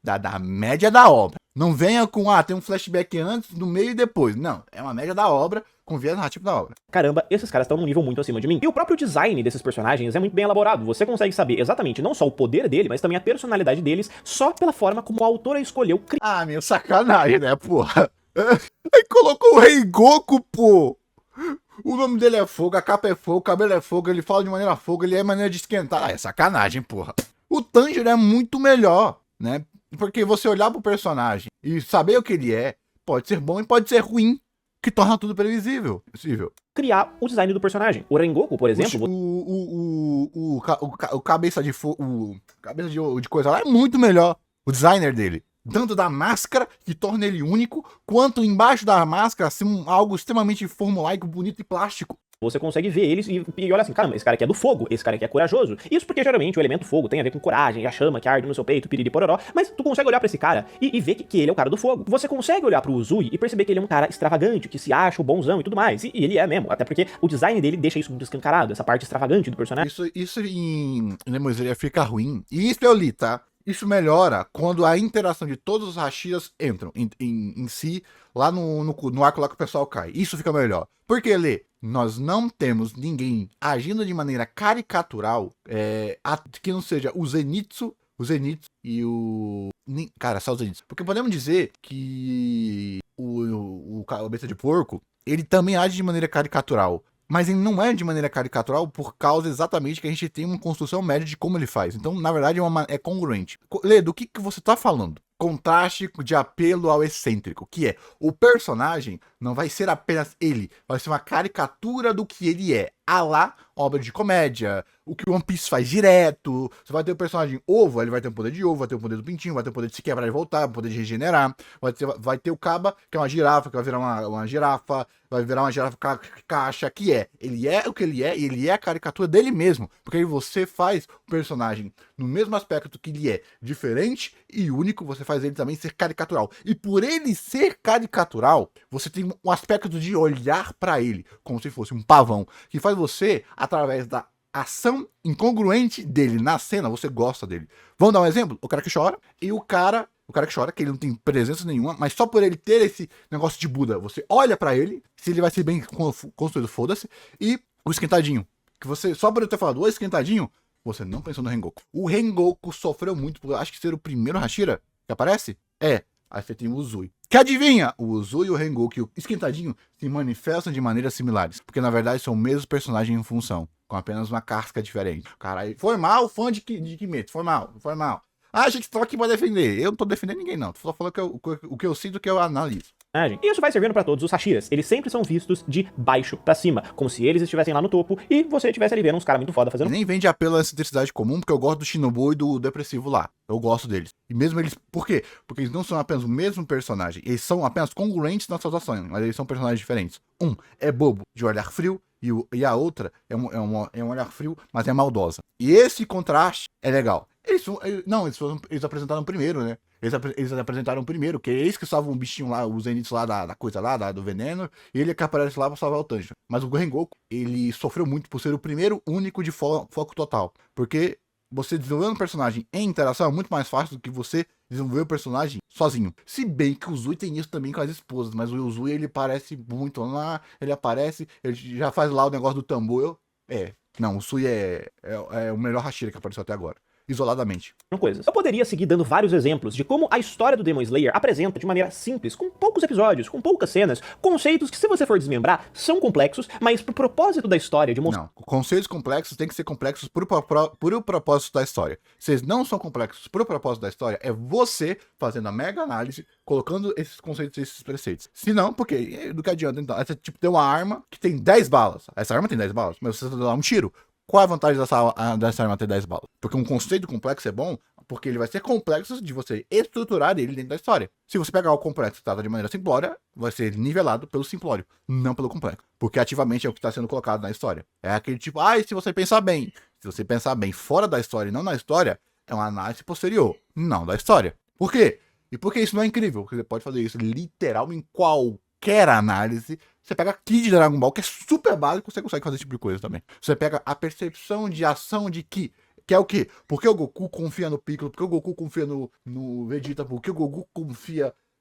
da média da obra. Não venha com, tem um flashback antes, no meio e depois. Não, é uma média da obra, com viés narrativo da obra. Caramba, esses caras estão num nível muito acima de mim. E o próprio design desses personagens é muito bem elaborado. Você consegue saber exatamente não só o poder dele, mas também a personalidade deles, só pela forma como a autora escolheu criar. Meu sacanagem, né, porra? Aí colocou o Rengoku, pô! O nome dele é fogo, a capa é fogo, o cabelo é fogo, ele fala de maneira fogo, ele é maneira de esquentar. É sacanagem, porra. O Tanjiro é muito melhor, né? Porque você olhar pro personagem e saber o que ele é, pode ser bom e pode ser ruim, que torna tudo previsível. Criar o design do personagem. O Rengoku, por exemplo... O cabeça de fogo... O cabeça de coisa lá é muito melhor. O designer dele. Tanto da máscara, que torna ele único, quanto embaixo da máscara, assim, algo extremamente formulaico, bonito e plástico. Você consegue ver eles e olha assim, caramba, esse cara aqui é do fogo, esse cara aqui é corajoso. Isso porque geralmente o elemento fogo tem a ver com coragem, a chama que arde no seu peito, piriri pororó. Mas tu consegue olhar pra esse cara e ver que ele é o cara do fogo. Você consegue olhar pro Uzui e perceber que ele é um cara extravagante, que se acha o bonzão e tudo mais. E ele é mesmo, até porque o design dele deixa isso muito escancarado, essa parte extravagante do personagem. Isso em Demon Slayer fica ruim. E isso eu li, tá? Isso melhora quando a interação de todos os Hashiras entram em si, lá no arco lá que o pessoal cai. Isso fica melhor. Porque, Lê, nós não temos ninguém agindo de maneira caricatural, que não seja o Zenitsu e o... Cara, só o Zenitsu. Porque podemos dizer que o cabeça de porco, ele também age de maneira caricatural. Mas ele não é de maneira caricatural por causa exatamente que a gente tem uma construção média de como ele faz. Então, na verdade, é congruente. Lê, do que você tá falando? Contraste de apelo ao excêntrico, que é o personagem não vai ser apenas ele, vai ser uma caricatura do que ele é, à lá obra de comédia, o que o One Piece faz direto. Você vai ter o personagem ovo, ele vai ter o poder de ovo, vai ter o poder do pintinho, vai ter o poder de se quebrar e voltar, o poder de regenerar, vai ter o Kaba, que é uma girafa, que vai virar uma girafa, vai virar uma girafa caixa, que ele é o que ele é, e ele é a caricatura dele mesmo, porque aí você faz o personagem no mesmo aspecto que ele é, diferente e único, você faz ele também ser caricatural. E por ele ser caricatural, você tem um aspecto de olhar pra ele, como se fosse um pavão, que faz você, através da ação incongruente dele na cena, você gosta dele. Vamos dar um exemplo? O cara que chora, e o cara que chora, que ele não tem presença nenhuma, mas só por ele ter esse negócio de Buda, você olha pra ele, se ele vai ser bem construído, foda-se, e o esquentadinho, que você, só por eu ter falado o esquentadinho, você não pensou no Rengoku. O Rengoku sofreu muito, por acho que ser o primeiro Hashira que aparece? Aí você tem o Uzui. Que adivinha? O Uzui, o Rengoku e o Esquentadinho se manifestam de maneiras similares. Porque na verdade são o mesmo personagem em função. Com apenas uma casca diferente. Caralho, foi mal, fã de Kimetsu. Foi mal. Achei que você tava aqui pra defender. Eu não tô defendendo ninguém, não. Tô só falando o que eu sinto, que eu analiso. E isso vai servindo pra todos os Hashiras. Eles sempre são vistos de baixo pra cima, como se eles estivessem lá no topo e você estivesse ali vendo uns caras muito foda fazendo. Nem vende apelo a essa intensidade comum, porque eu gosto do Shinobu e do Depressivo lá. Eu gosto deles. E mesmo eles... Por quê? Porque eles não são apenas o mesmo personagem. Eles são apenas congruentes nas suas ações, mas eles são personagens diferentes. Um é bobo, de olhar frio, e a outra é um olhar frio, mas é maldosa. E esse contraste é legal. Eles apresentaram primeiro, né? Eles apresentaram primeiro, que é eles que salvam um bichinho lá, o Zenitsu lá da coisa lá, do veneno, e ele é que aparece lá pra salvar o Tanjiro. Mas o Rengoku, ele sofreu muito por ser o primeiro único de foco total. Porque você desenvolver um personagem em interação é muito mais fácil do que você desenvolver o personagem sozinho. Se bem que o Uzui tem isso também com as esposas, mas o Uzui, ele parece muito lá, ele aparece, ele já faz lá o negócio do tambor. Não, o Uzui é o melhor Hashira que apareceu até agora. Isoladamente. Coisas. Eu poderia seguir dando vários exemplos de como a história do Demon Slayer apresenta de maneira simples, com poucos episódios, com poucas cenas, conceitos que, se você for desmembrar, são complexos, mas pro propósito da história de mostrar... Não, conceitos complexos têm que ser complexos por propósito da história. Se eles não são complexos por propósito da história, é você fazendo a mega análise, colocando esses conceitos e esses preceitos. Se não, porque do que adianta então? Essa tipo tem uma arma que tem 10 balas. Essa arma tem 10 balas, mas você dá um tiro. Qual a vantagem dessa arma ter 10 balas? Porque um conceito complexo é bom, porque ele vai ser complexo de você estruturar ele dentro da história. Se você pegar o complexo e trata de maneira simplória, vai ser nivelado pelo simplório, não pelo complexo. Porque ativamente é o que está sendo colocado na história. É aquele tipo, e se você pensar bem. Se você pensar bem fora da história e não na história, é uma análise posterior, não da história. Por quê? E por que isso não é incrível? Porque você pode fazer isso literal em qualquer análise. Você pega Ki de Dragon Ball, que é super básico, você consegue fazer esse tipo de coisa também. Você pega a percepção de ação de Ki, que é o quê? Por que o Goku confia no Piccolo? Por que o Goku confia no Vegeta? Por que o Goku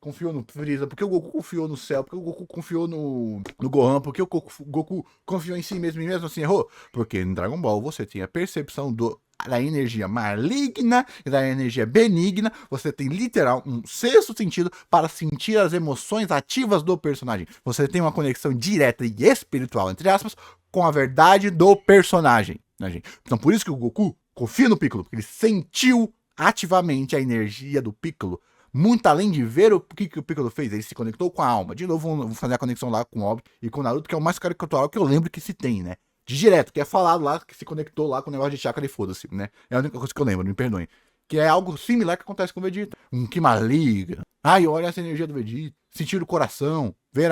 confiou no Freeza? Por que o Goku confiou no Cell? Por que o Goku confiou no Gohan? Por que o Goku confiou em si mesmo e mesmo assim errou? Porque em Dragon Ball você tem a percepção da energia maligna e da energia benigna. Você tem literal um sexto sentido para sentir as emoções ativas do personagem. Você tem uma conexão direta e espiritual, entre aspas, com a verdade do personagem, né, gente? Então por isso que o Goku confia no Piccolo, porque ele sentiu ativamente a energia do Piccolo, muito além de ver o que o Piccolo fez. Ele se conectou com a alma. De novo, vamos fazer a conexão lá com o Obby e com o Naruto, que é o mais caricatural que eu lembro que se tem, né? De direto, que é falado lá, que se conectou lá com o negócio de chakra e foda-se, né? É a única coisa que eu lembro, me perdoem. Que é algo similar que acontece com o Vegeta. Um Ki maligna. Olha essa energia do Vegeta. Sentir o coração. Ver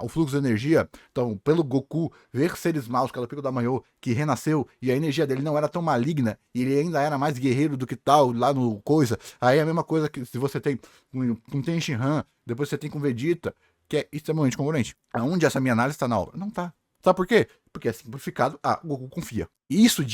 o fluxo de energia. Então, pelo Goku, ver seres maus, que era o Piccolo da Maiô, que renasceu, e a energia dele não era tão maligna, e ele ainda era mais guerreiro do que tal, lá no coisa. Aí é a mesma coisa que se você tem com Tenshinhan, depois você tem com Vegeta, que é extremamente congruente. Aonde essa minha análise está na obra? Não tá. Sabe por quê? Porque é simplificado, o Goku confia. E isso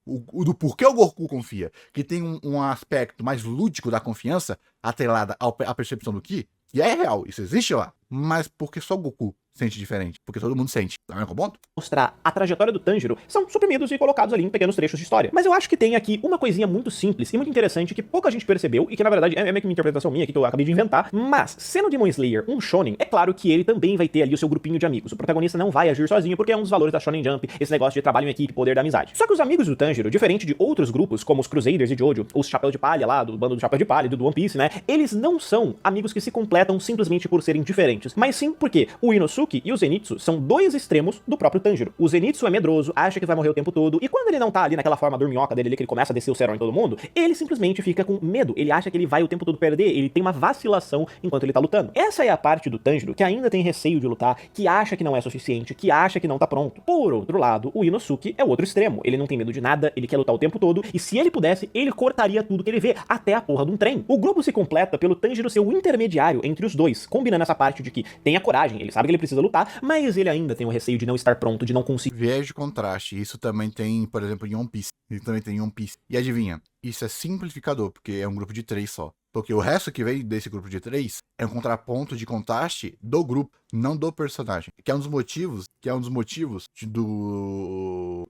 do porquê o Goku confia, que tem um aspecto mais lúdico da confiança, atrelada à percepção do Ki, e é real, isso existe lá, mas porque só o Goku sente diferente, porque todo mundo sente, tá vendo com o ponto? Mostrar a trajetória do Tanjiro são suprimidos e colocados ali em pequenos trechos de história. Mas eu acho que tem aqui uma coisinha muito simples e muito interessante que pouca gente percebeu e que na verdade é meio que uma interpretação minha aqui que eu acabei de inventar, mas sendo Demon Slayer um shonen, é claro que ele também vai ter ali o seu grupinho de amigos. O protagonista não vai agir sozinho porque é um dos valores da Shonen Jump, esse negócio de trabalho em equipe, poder da amizade. Só que os amigos do Tanjiro, diferente de outros grupos como os Crusaders de Jojo, os Chapéu de Palha lá, do bando do Chapéu de Palha, do One Piece, né, eles não são amigos que se completam simplesmente por serem diferentes, mas sim porque o Inosuke e o Zenitsu são dois extremos do próprio Tanjiro. O Zenitsu é medroso, acha que vai morrer o tempo todo, e quando ele não tá ali naquela forma dorminhoca dele ali, que ele começa a descer o cerol em todo mundo, ele simplesmente fica com medo, ele acha que ele vai o tempo todo perder, ele tem uma vacilação enquanto ele tá lutando. Essa é a parte do Tanjiro que ainda tem receio de lutar, que acha que não é suficiente, que acha que não tá pronto. Por outro lado, o Inosuke é o outro extremo, ele não tem medo de nada, ele quer lutar o tempo todo, e se ele pudesse, ele cortaria tudo que ele vê, até a porra de um trem. O grupo se completa pelo Tanjiro ser o intermediário entre os dois, combinando essa parte de que tem a coragem, ele sabe que ele precisa lutar, mas ele ainda tem o receio de não estar pronto, de não conseguir. Viés de contraste, isso também tem, por exemplo, em One Piece. Ele também tem em One Piece. E adivinha, isso é simplificador, porque é um grupo de 3 só. Porque o resto que vem desse grupo de 3 é um contraponto de contraste do grupo, não do personagem. Que é um dos motivos,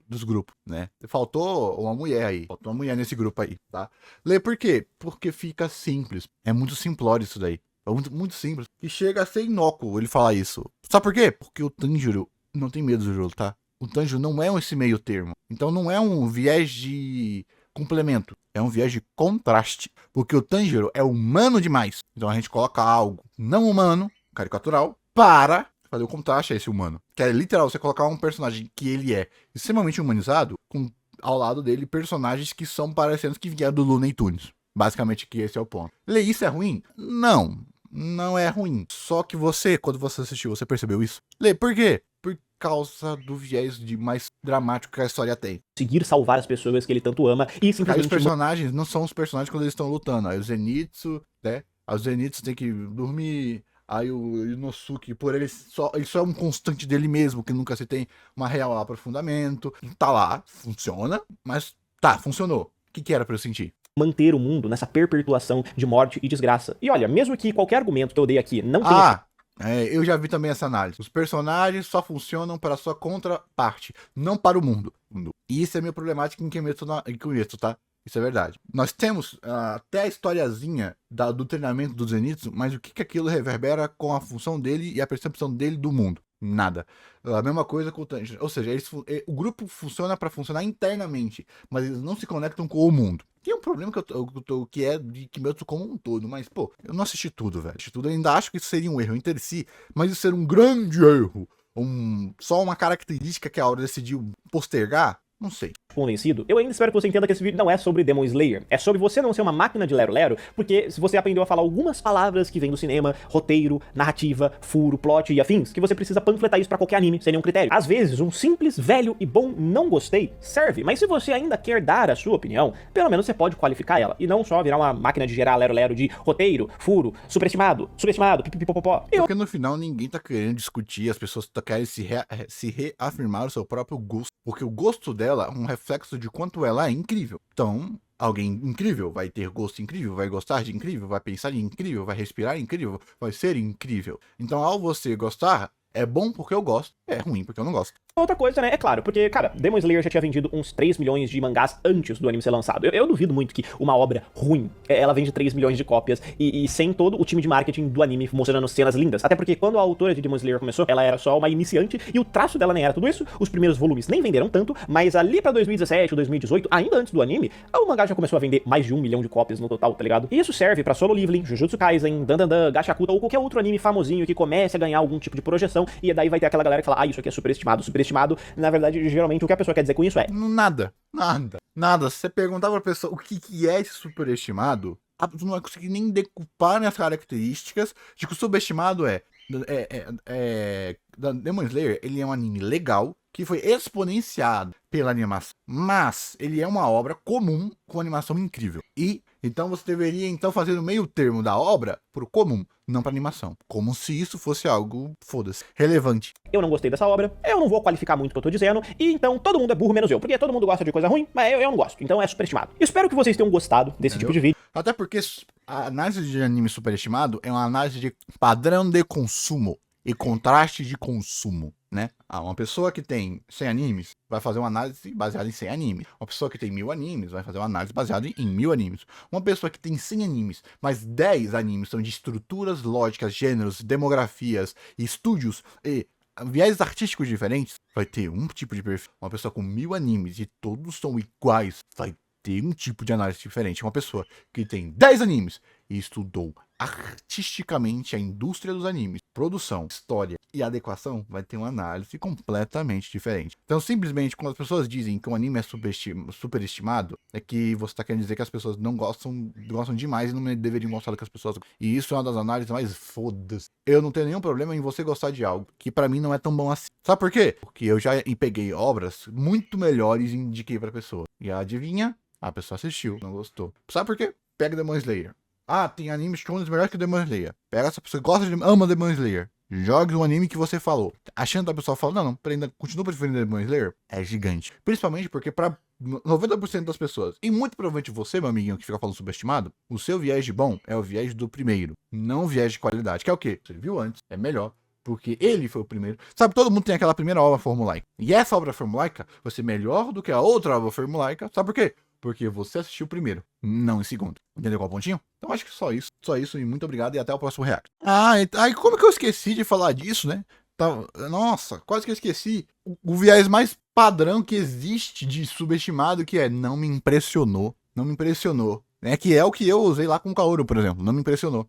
dos grupos, né? Faltou uma mulher aí. Faltou uma mulher nesse grupo aí, tá? Lê por quê? Porque fica simples. É muito simplório isso daí. É muito, muito simples. E chega a ser inócuo ele falar isso. Sabe por quê? Porque o Tanjiro não tem medo do jogo, tá? O Tanjiro não é esse meio termo. Então não é um viés de complemento. É um viés de contraste. Porque o Tanjiro é humano demais. Então a gente coloca algo não humano, caricatural, para fazer o contraste a esse humano. Que é literal você colocar um personagem que ele é extremamente humanizado, com ao lado dele personagens que são parecendo que vieram do Looney Tunes. Basicamente que esse é o ponto. Ler isso é ruim? Não. Não é ruim. Só que você, quando você assistiu, você percebeu isso? Lê, por quê? Por causa do viés de mais dramático que a história tem. Conseguir salvar as pessoas que ele tanto ama e simplesmente... Aí os personagens não são os personagens quando eles estão lutando. Aí o Zenitsu, né? Aí o Zenitsu tem que dormir. Aí o Inosuke, por ele só é um constante dele mesmo, que nunca se tem uma real aprofundamento. Tá lá, funciona, mas tá, funcionou. O que era pra eu sentir? Manter o mundo nessa perpetuação de morte e desgraça. E olha, mesmo que qualquer argumento que eu dei aqui não tenha... eu já vi também essa análise. Os personagens só funcionam para a sua contraparte, não para o mundo. E isso é meio problemático em Kimetsu, tá? Isso é verdade. Nós temos até a historiazinha do treinamento do Zenitsu, mas o que aquilo reverbera com a função dele e a percepção dele do mundo? Nada. A mesma coisa com o Tanjiro. Ou seja, o grupo funciona para funcionar internamente, mas eles não se conectam com o mundo. Tem um problema que é de Kimetsu como um todo, mas, pô, eu não assisti tudo, velho. Assisti tudo, eu ainda acho que isso seria um erro entre si, mas isso seria um grande erro. Só uma característica que a Aura decidiu postergar. Não sei. Convencido, eu ainda espero que você entenda que esse vídeo não é sobre Demon Slayer, é sobre você não ser uma máquina de lero-lero, porque se você aprendeu a falar algumas palavras que vêm do cinema, roteiro, narrativa, furo, plot e afins, que você precisa panfletar isso pra qualquer anime, sem nenhum critério. Às vezes, um simples, velho e bom não gostei serve, mas se você ainda quer dar a sua opinião, pelo menos você pode qualificar ela, e não só virar uma máquina de gerar lero-lero de roteiro, furo, superestimado, pipipipopopó. Porque no final ninguém tá querendo discutir, as pessoas querem se reafirmar o seu próprio gosto, porque o gosto dela é um reflexo de quanto ela é incrível. Então, alguém incrível vai ter gosto incrível, vai gostar de incrível, vai pensar em incrível, vai respirar incrível, vai ser incrível. Então, ao você gostar, é bom porque eu gosto, é ruim porque eu não gosto. Outra coisa, né, é claro, porque, cara, Demon Slayer já tinha vendido uns 3 milhões de mangás antes do anime ser lançado. Eu duvido muito que uma obra ruim, ela vende 3 milhões de cópias e sem todo o time de marketing do anime mostrando cenas lindas. Até porque quando a autora de Demon Slayer começou, ela era só uma iniciante e o traço dela nem era tudo isso. Os primeiros volumes nem venderam tanto, mas ali pra 2017 ou 2018, ainda antes do anime, o mangá já começou a vender mais de 1 milhão de cópias no total, tá ligado? E isso serve pra Solo Leveling, Jujutsu Kaisen, Dandadan, Gachakuta ou qualquer outro anime famosinho que comece a ganhar algum tipo de projeção e daí vai ter aquela galera que fala, ah, isso aqui é superestimado. Superestimado, na verdade, geralmente o que a pessoa quer dizer com isso é Nada. Se você perguntar pra pessoa o que é esse superestimado, tu não vai conseguir nem decupar nas características de que o subestimado Demon Slayer, ele é um anime legal, que foi exponenciado pela animação, mas ele é uma obra comum com animação incrível. E então você deveria então fazer o meio termo da obra pro comum, não pra animação. Como se isso fosse algo, foda-se, relevante. Eu não gostei dessa obra, eu não vou qualificar muito o que eu tô dizendo, e então todo mundo é burro menos eu, porque todo mundo gosta de coisa ruim, mas eu não gosto, então é superestimado. Espero que vocês tenham gostado desse tipo de vídeo. Até porque a análise de anime superestimado é uma análise de padrão de consumo e contraste de consumo, né? Uma pessoa que tem 100 animes vai fazer uma análise baseada em 100 animes. Uma pessoa que tem 1000 animes vai fazer uma análise baseada em 1000 animes. Uma pessoa que tem 100 animes, mas 10 animes são de estruturas lógicas, gêneros, demografias, estúdios e viés artísticos diferentes, vai ter um tipo de perfil. Uma pessoa com 1000 animes e todos são iguais, vai ter um tipo de análise diferente. Uma pessoa que tem 10 animes e estudou artisticamente a indústria dos animes, produção, história e adequação, vai ter uma análise completamente diferente. Então, simplesmente, quando as pessoas dizem que um anime é superestimado, é que você está querendo dizer que as pessoas não gostam demais e não deveriam gostar do que as pessoas gostam. E isso é uma das análises mais fodas. Eu não tenho nenhum problema em você gostar de algo que pra mim não é tão bom assim. Sabe por quê? Porque eu já peguei obras muito melhores e indiquei pra pessoa. E adivinha? A pessoa assistiu, não gostou. Sabe por quê? Pega Demon Slayer. Ah, tem animes shonen melhor que Demon Slayer. Pega essa pessoa que ama Demon Slayer. Jogue o anime que você falou. Achando que a pessoa fala, não, ainda continua preferindo Demon Slayer. É gigante. Principalmente porque pra 90% das pessoas, e muito provavelmente você, meu amiguinho, que fica falando subestimado, o seu viés de bom é o viés do primeiro, não o viés de qualidade. Que é o quê? Você viu antes, é melhor. Porque ele foi o primeiro. Sabe, todo mundo tem aquela primeira obra formulaica. E essa obra formulaica vai ser melhor do que a outra obra formulaica. Sabe por quê? Porque você assistiu primeiro, não em segundo. Entendeu qual pontinho? Então acho que só isso. Só isso e muito obrigado e até o próximo react. Aí como que eu esqueci de falar disso, né? Nossa, quase que eu esqueci. O viés mais padrão que existe de subestimado, que é não me impressionou. Não me impressionou. Que é o que eu usei lá com o Kaoru, por exemplo. Não me impressionou.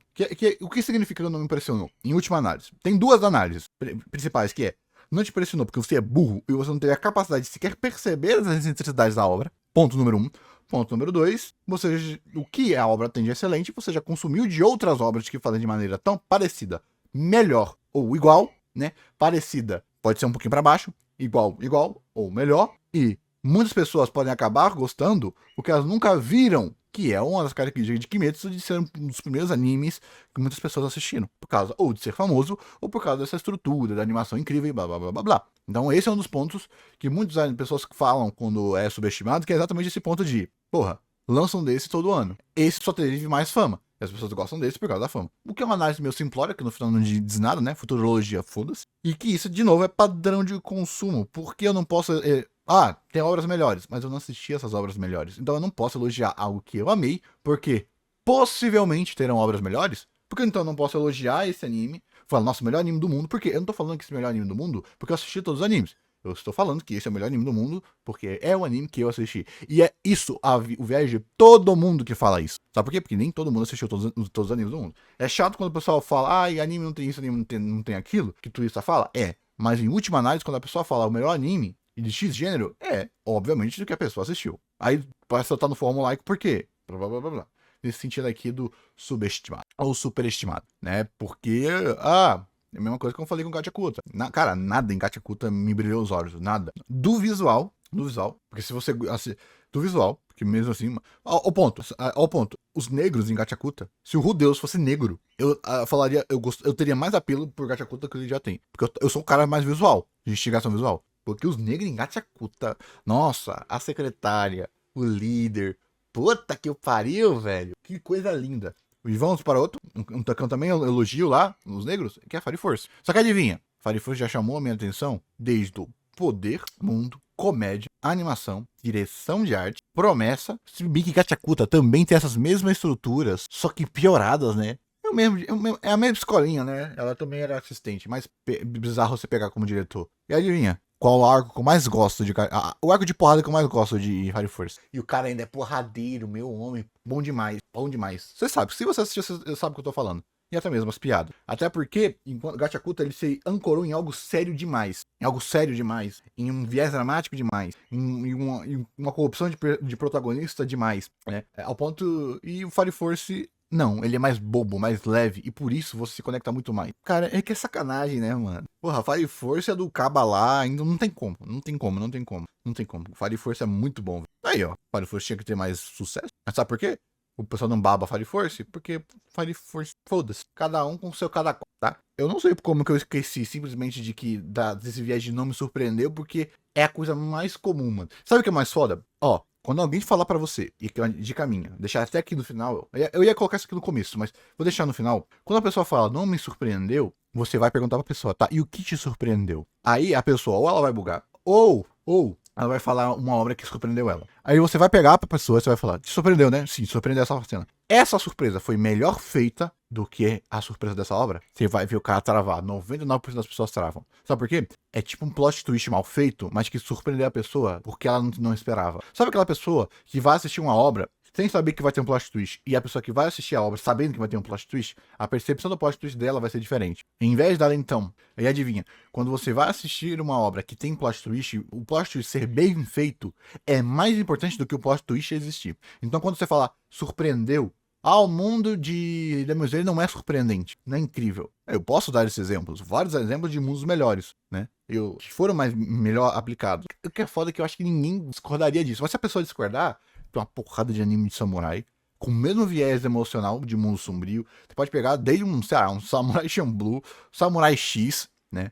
O que significa não me impressionou? Em última análise. Tem duas análises principais, que é não te impressionou porque você é burro e você não teve a capacidade de sequer perceber as necessidades da obra. Ponto número 1. Ponto número 2, o que a obra tem de excelente, você já consumiu de outras obras que fazem de maneira tão parecida, melhor ou igual, né? Parecida pode ser um pouquinho para baixo, igual ou melhor, e muitas pessoas podem acabar gostando porque elas nunca viram, que é uma das características de Kimetsu, de ser um dos primeiros animes que muitas pessoas assistiram, por causa ou de ser famoso, ou por causa dessa estrutura, da animação incrível e blá blá blá blá blá. Então esse é um dos pontos que muitas pessoas falam quando é subestimado, que é exatamente esse ponto de, porra, lançam desse todo ano. Esse só teve mais fama. E as pessoas gostam desse por causa da fama. O que é uma análise meio simplória, que no final não diz nada, né? Futurologia, foda-se. E que isso, de novo, é padrão de consumo. Porque eu não posso... tem obras melhores, mas eu não assisti essas obras melhores. Então eu não posso elogiar algo que eu amei, porque possivelmente terão obras melhores. Porque então eu não posso elogiar esse anime, falar, nossa, o melhor anime do mundo, porque eu não tô falando que esse é o melhor anime do mundo, porque eu assisti todos os animes. Eu estou falando que esse é o melhor anime do mundo, porque é o anime que eu assisti. E é isso, o viés de todo mundo que fala isso. Sabe por quê? Porque nem todo mundo assistiu todos os animes do mundo. É chato quando o pessoal fala, anime não tem isso, anime não tem aquilo, que turista fala. Mas em última análise, quando a pessoa fala o melhor anime, e de X gênero, é, obviamente, do que a pessoa assistiu. Aí parece que tá no formulaico por quê? Blá, blá, blá, blá, blá. Nesse sentido aqui do subestimado ou superestimado, né? Porque, é a mesma coisa que eu falei com Gachakuta. Cara, nada em Gachakuta me brilhou os olhos, nada. Do visual, porque se você, assim, do visual, porque mesmo assim, ao ponto, os negros em Gachakuta, se o Rudeus fosse negro, eu falaria, eu teria mais apelo por Gachakuta que ele já tem, porque eu sou o cara mais visual, de instigação visual. Porque os negros em Gachakuta, nossa, a secretária, o líder, puta que o pariu, velho. Que coisa linda. E vamos para outro, um também elogio lá, nos negros, que é a Fire Force. Só que adivinha, Fire Force já chamou a minha atenção desde o poder, mundo, comédia, animação, direção de arte, promessa. Se bem que Gachakuta também tem essas mesmas estruturas, só que pioradas, né? É a mesma escolinha, né? Ela também era assistente, mas bizarro você pegar como diretor. E adivinha? Qual o arco que eu mais gosto de... o arco de porrada que eu mais gosto de Fire Force. E o cara ainda é porradeiro, meu homem. Bom demais, bom demais. Você sabe, se você assistiu, você sabe o que eu tô falando. E até mesmo as piadas. Até porque, enquanto Gachakuta, ele se ancorou em algo sério demais. Em algo sério demais. Em um viés dramático demais. Em uma corrupção de protagonista demais. Né? Ao ponto... E o Fire Force... Não, ele é mais bobo, mais leve, e por isso você se conecta muito mais. Cara, é que é sacanagem, né, mano? Porra, Fire Force é do Caba lá, ainda não tem como. Não tem como. Fire Force é muito bom. Aí, ó, Fire Force tinha que ter mais sucesso. Mas sabe por quê? O pessoal não baba Fire Force? Porque Fire Force, foda-se. Cada um com o seu cada qual, tá? Eu não sei como que eu esqueci simplesmente de que desse viagem não me surpreendeu, porque é a coisa mais comum, mano. Sabe o que é mais foda? Ó, quando alguém falar pra você, e que é uma dica minha, deixar até aqui no final, eu ia colocar isso aqui no começo, mas vou deixar no final. Quando a pessoa fala, não me surpreendeu, você vai perguntar pra pessoa, tá? E o que te surpreendeu? Aí a pessoa, ou ela vai bugar, ou ela vai falar uma obra que surpreendeu ela. Aí você vai pegar pra pessoa e você vai falar, te surpreendeu, né? Sim, surpreendeu essa cena. Essa surpresa foi melhor feita do que a surpresa dessa obra? Você vai ver o cara travar. 99% das pessoas travam. Sabe por quê? É tipo um plot twist mal feito, mas que surpreendeu a pessoa porque ela não esperava. Sabe aquela pessoa que vai assistir uma obra sem saber que vai ter um plot twist, e a pessoa que vai assistir a obra sabendo que vai ter um plot twist, a percepção do plot twist dela vai ser diferente. Em vez dela, então, aí adivinha, quando você vai assistir uma obra que tem plot twist, o plot twist ser bem feito é mais importante do que o plot twist existir. Então quando você falar surpreendeu, o mundo de Demon Slayer não é surpreendente, não é incrível. Eu posso dar esses exemplos, vários exemplos de mundos melhores, né? Que foram melhor aplicados. O que é foda é que eu acho que ninguém discordaria disso. Mas se a pessoa discordar, tem uma porrada de anime de samurai, com o mesmo viés emocional de mundo sombrio. Você pode pegar desde um Samurai Champloo, Samurai X, né?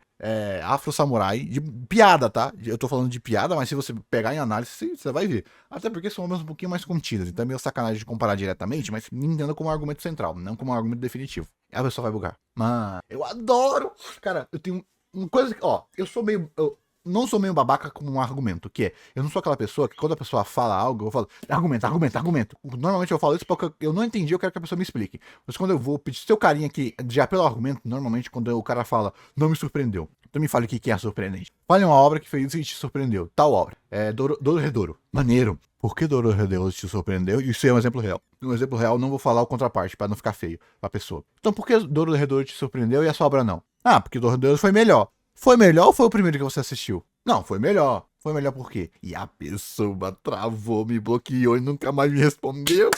Afro Samurai, de piada, tá? Eu tô falando de piada, mas se você pegar em análise, você vai ver. Até porque são obras um pouquinho mais contidas, então é meio sacanagem de comparar diretamente, mas me entenda como um argumento central, não como um argumento definitivo. E a pessoa vai bugar. Mano, eu adoro! Cara, eu tenho uma coisa que, ó, eu não sou meio babaca com um argumento, que é, eu não sou aquela pessoa que quando a pessoa fala algo, eu falo, argumento. Normalmente eu falo isso porque eu não entendi, eu quero que a pessoa me explique. Mas quando eu vou pedir seu carinho aqui, já pelo argumento, normalmente quando o cara fala, não me surpreendeu, então me fale o que é surpreendente. Fale uma obra que fez isso e te surpreendeu, tal obra. Dororedoro, maneiro. Por que Dororedoro te surpreendeu? Isso é um exemplo real. Um exemplo real, não vou falar o contraparte, pra não ficar feio pra pessoa. Então por que Dororedoro te surpreendeu e a sua obra não? Porque Dororedoro foi melhor. Foi melhor ou foi o primeiro que você assistiu? Não, foi melhor. Foi melhor por quê? E a pessoa travou, me bloqueou e nunca mais me respondeu.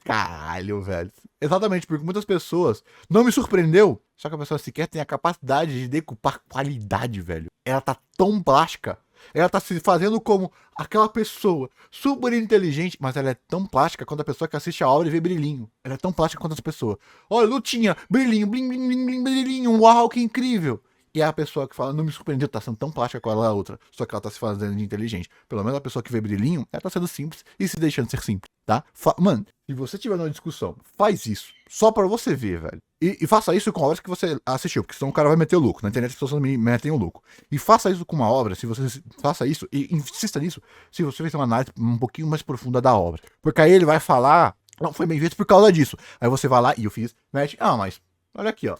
Caralho, velho. Exatamente, porque muitas pessoas não me surpreendeu. Só que a pessoa sequer tem a capacidade de decupar qualidade, velho. Ela tá tão plástica. Ela tá se fazendo como aquela pessoa super inteligente, mas ela é tão plástica quanto a pessoa que assiste a obra e vê brilhinho. Ela é tão plástica quanto as pessoas. Olha, lutinha, brilhinho, blim, blim, blim, blim, brilhinho, uau, que incrível. E é a pessoa que fala, não me surpreendeu, tá sendo tão plástica com ela a outra. Só que ela tá se fazendo de inteligente. Pelo menos a pessoa que vê brilhinho, ela tá sendo simples e se deixando ser simples, tá? Mano, se você tiver numa discussão, faz isso. Só pra você ver, velho. E faça isso com obras que você assistiu, porque senão o cara vai meter o louco. Na internet as pessoas metem o louco. E faça isso com uma obra, se você faça isso, e insista nisso, se você fizer uma análise um pouquinho mais profunda da obra. Porque aí ele vai falar, não foi bem feito por causa disso. Aí você vai lá, e eu fiz, mete, mas olha aqui, ó.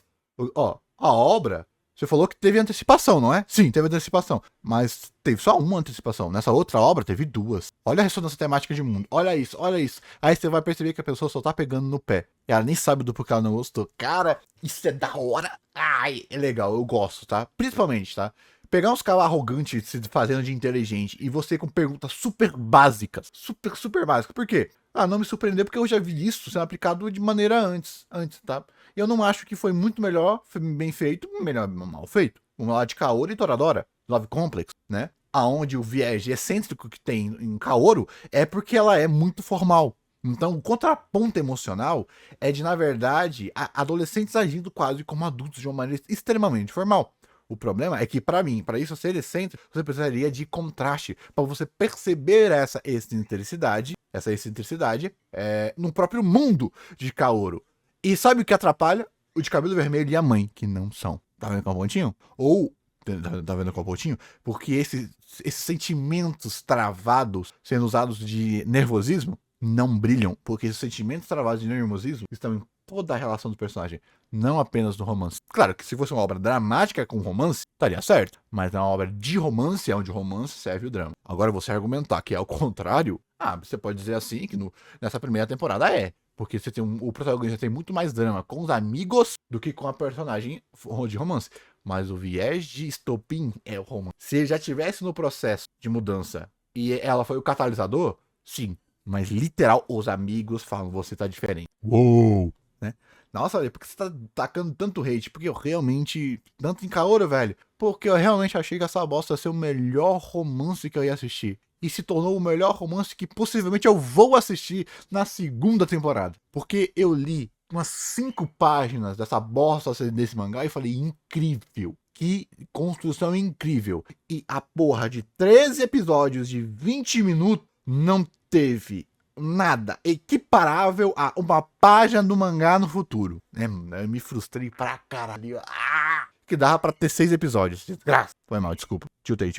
Ó, a obra... Você falou que teve antecipação, não é? Sim, teve antecipação. Mas teve só uma antecipação. Nessa outra obra, teve duas. Olha a ressonância temática de mundo. Olha isso, olha isso. Aí você vai perceber que a pessoa só tá pegando no pé. E ela nem sabe do porquê ela não gostou. Cara, isso é da hora. Ai, é legal, eu gosto, tá? Principalmente, tá? Pegar uns caras arrogantes se fazendo de inteligente e você com perguntas super básicas. Super básicas. Por quê? Ah, não me surpreendeu porque eu já vi isso sendo aplicado de maneira antes, tá? E eu não acho que foi muito melhor, foi bem feito, melhor mal feito. Vamos lá de Kaoru e Toradora, Love Complex, né? Aonde o viés excêntrico que tem em Kaoru é porque ela é muito formal. Então, o contraponto emocional é de, na verdade, adolescentes agindo quase como adultos de uma maneira extremamente formal. O problema é que, para mim, para isso ser excêntrico, você precisaria de contraste, para você perceber essa excentricidade no próprio mundo de Kaoru. E sabe o que atrapalha? O de cabelo vermelho e a mãe, que não são. Tá vendo com o pontinho? Ou, tá vendo com o pontinho? Porque esses sentimentos travados sendo usados de nervosismo não brilham, porque esses sentimentos travados de nervosismo estão em toda a relação do personagem, não apenas no romance. Claro que se fosse uma obra dramática com romance, estaria certo, mas é uma obra de romance, é onde o romance serve o drama. Agora você argumentar que é ao contrário, você pode dizer assim que nessa primeira temporada porque você tem o protagonista tem muito mais drama com os amigos do que com a personagem de romance. Mas o viés de estopim é o romance. Se já tivesse no processo de mudança e ela foi o catalisador, sim. Mas literal, os amigos falam, você tá diferente. Uou! Né? Nossa, velho, por que você tá tacando tanto hate? Porque eu realmente, tanto em Kaoru, velho, porque eu realmente achei que essa bosta ia ser o melhor romance que eu ia assistir. E se tornou o melhor romance que possivelmente eu vou assistir na segunda temporada. Porque eu li umas 5 páginas dessa bosta desse mangá e falei, incrível. Que construção incrível. E a porra de 13 episódios de 20 minutos não teve nada equiparável a uma página do mangá no futuro. Eu me frustrei pra caralho. Que dava pra ter 6 episódios. Desgraça. Foi mal, desculpa. Tiltei.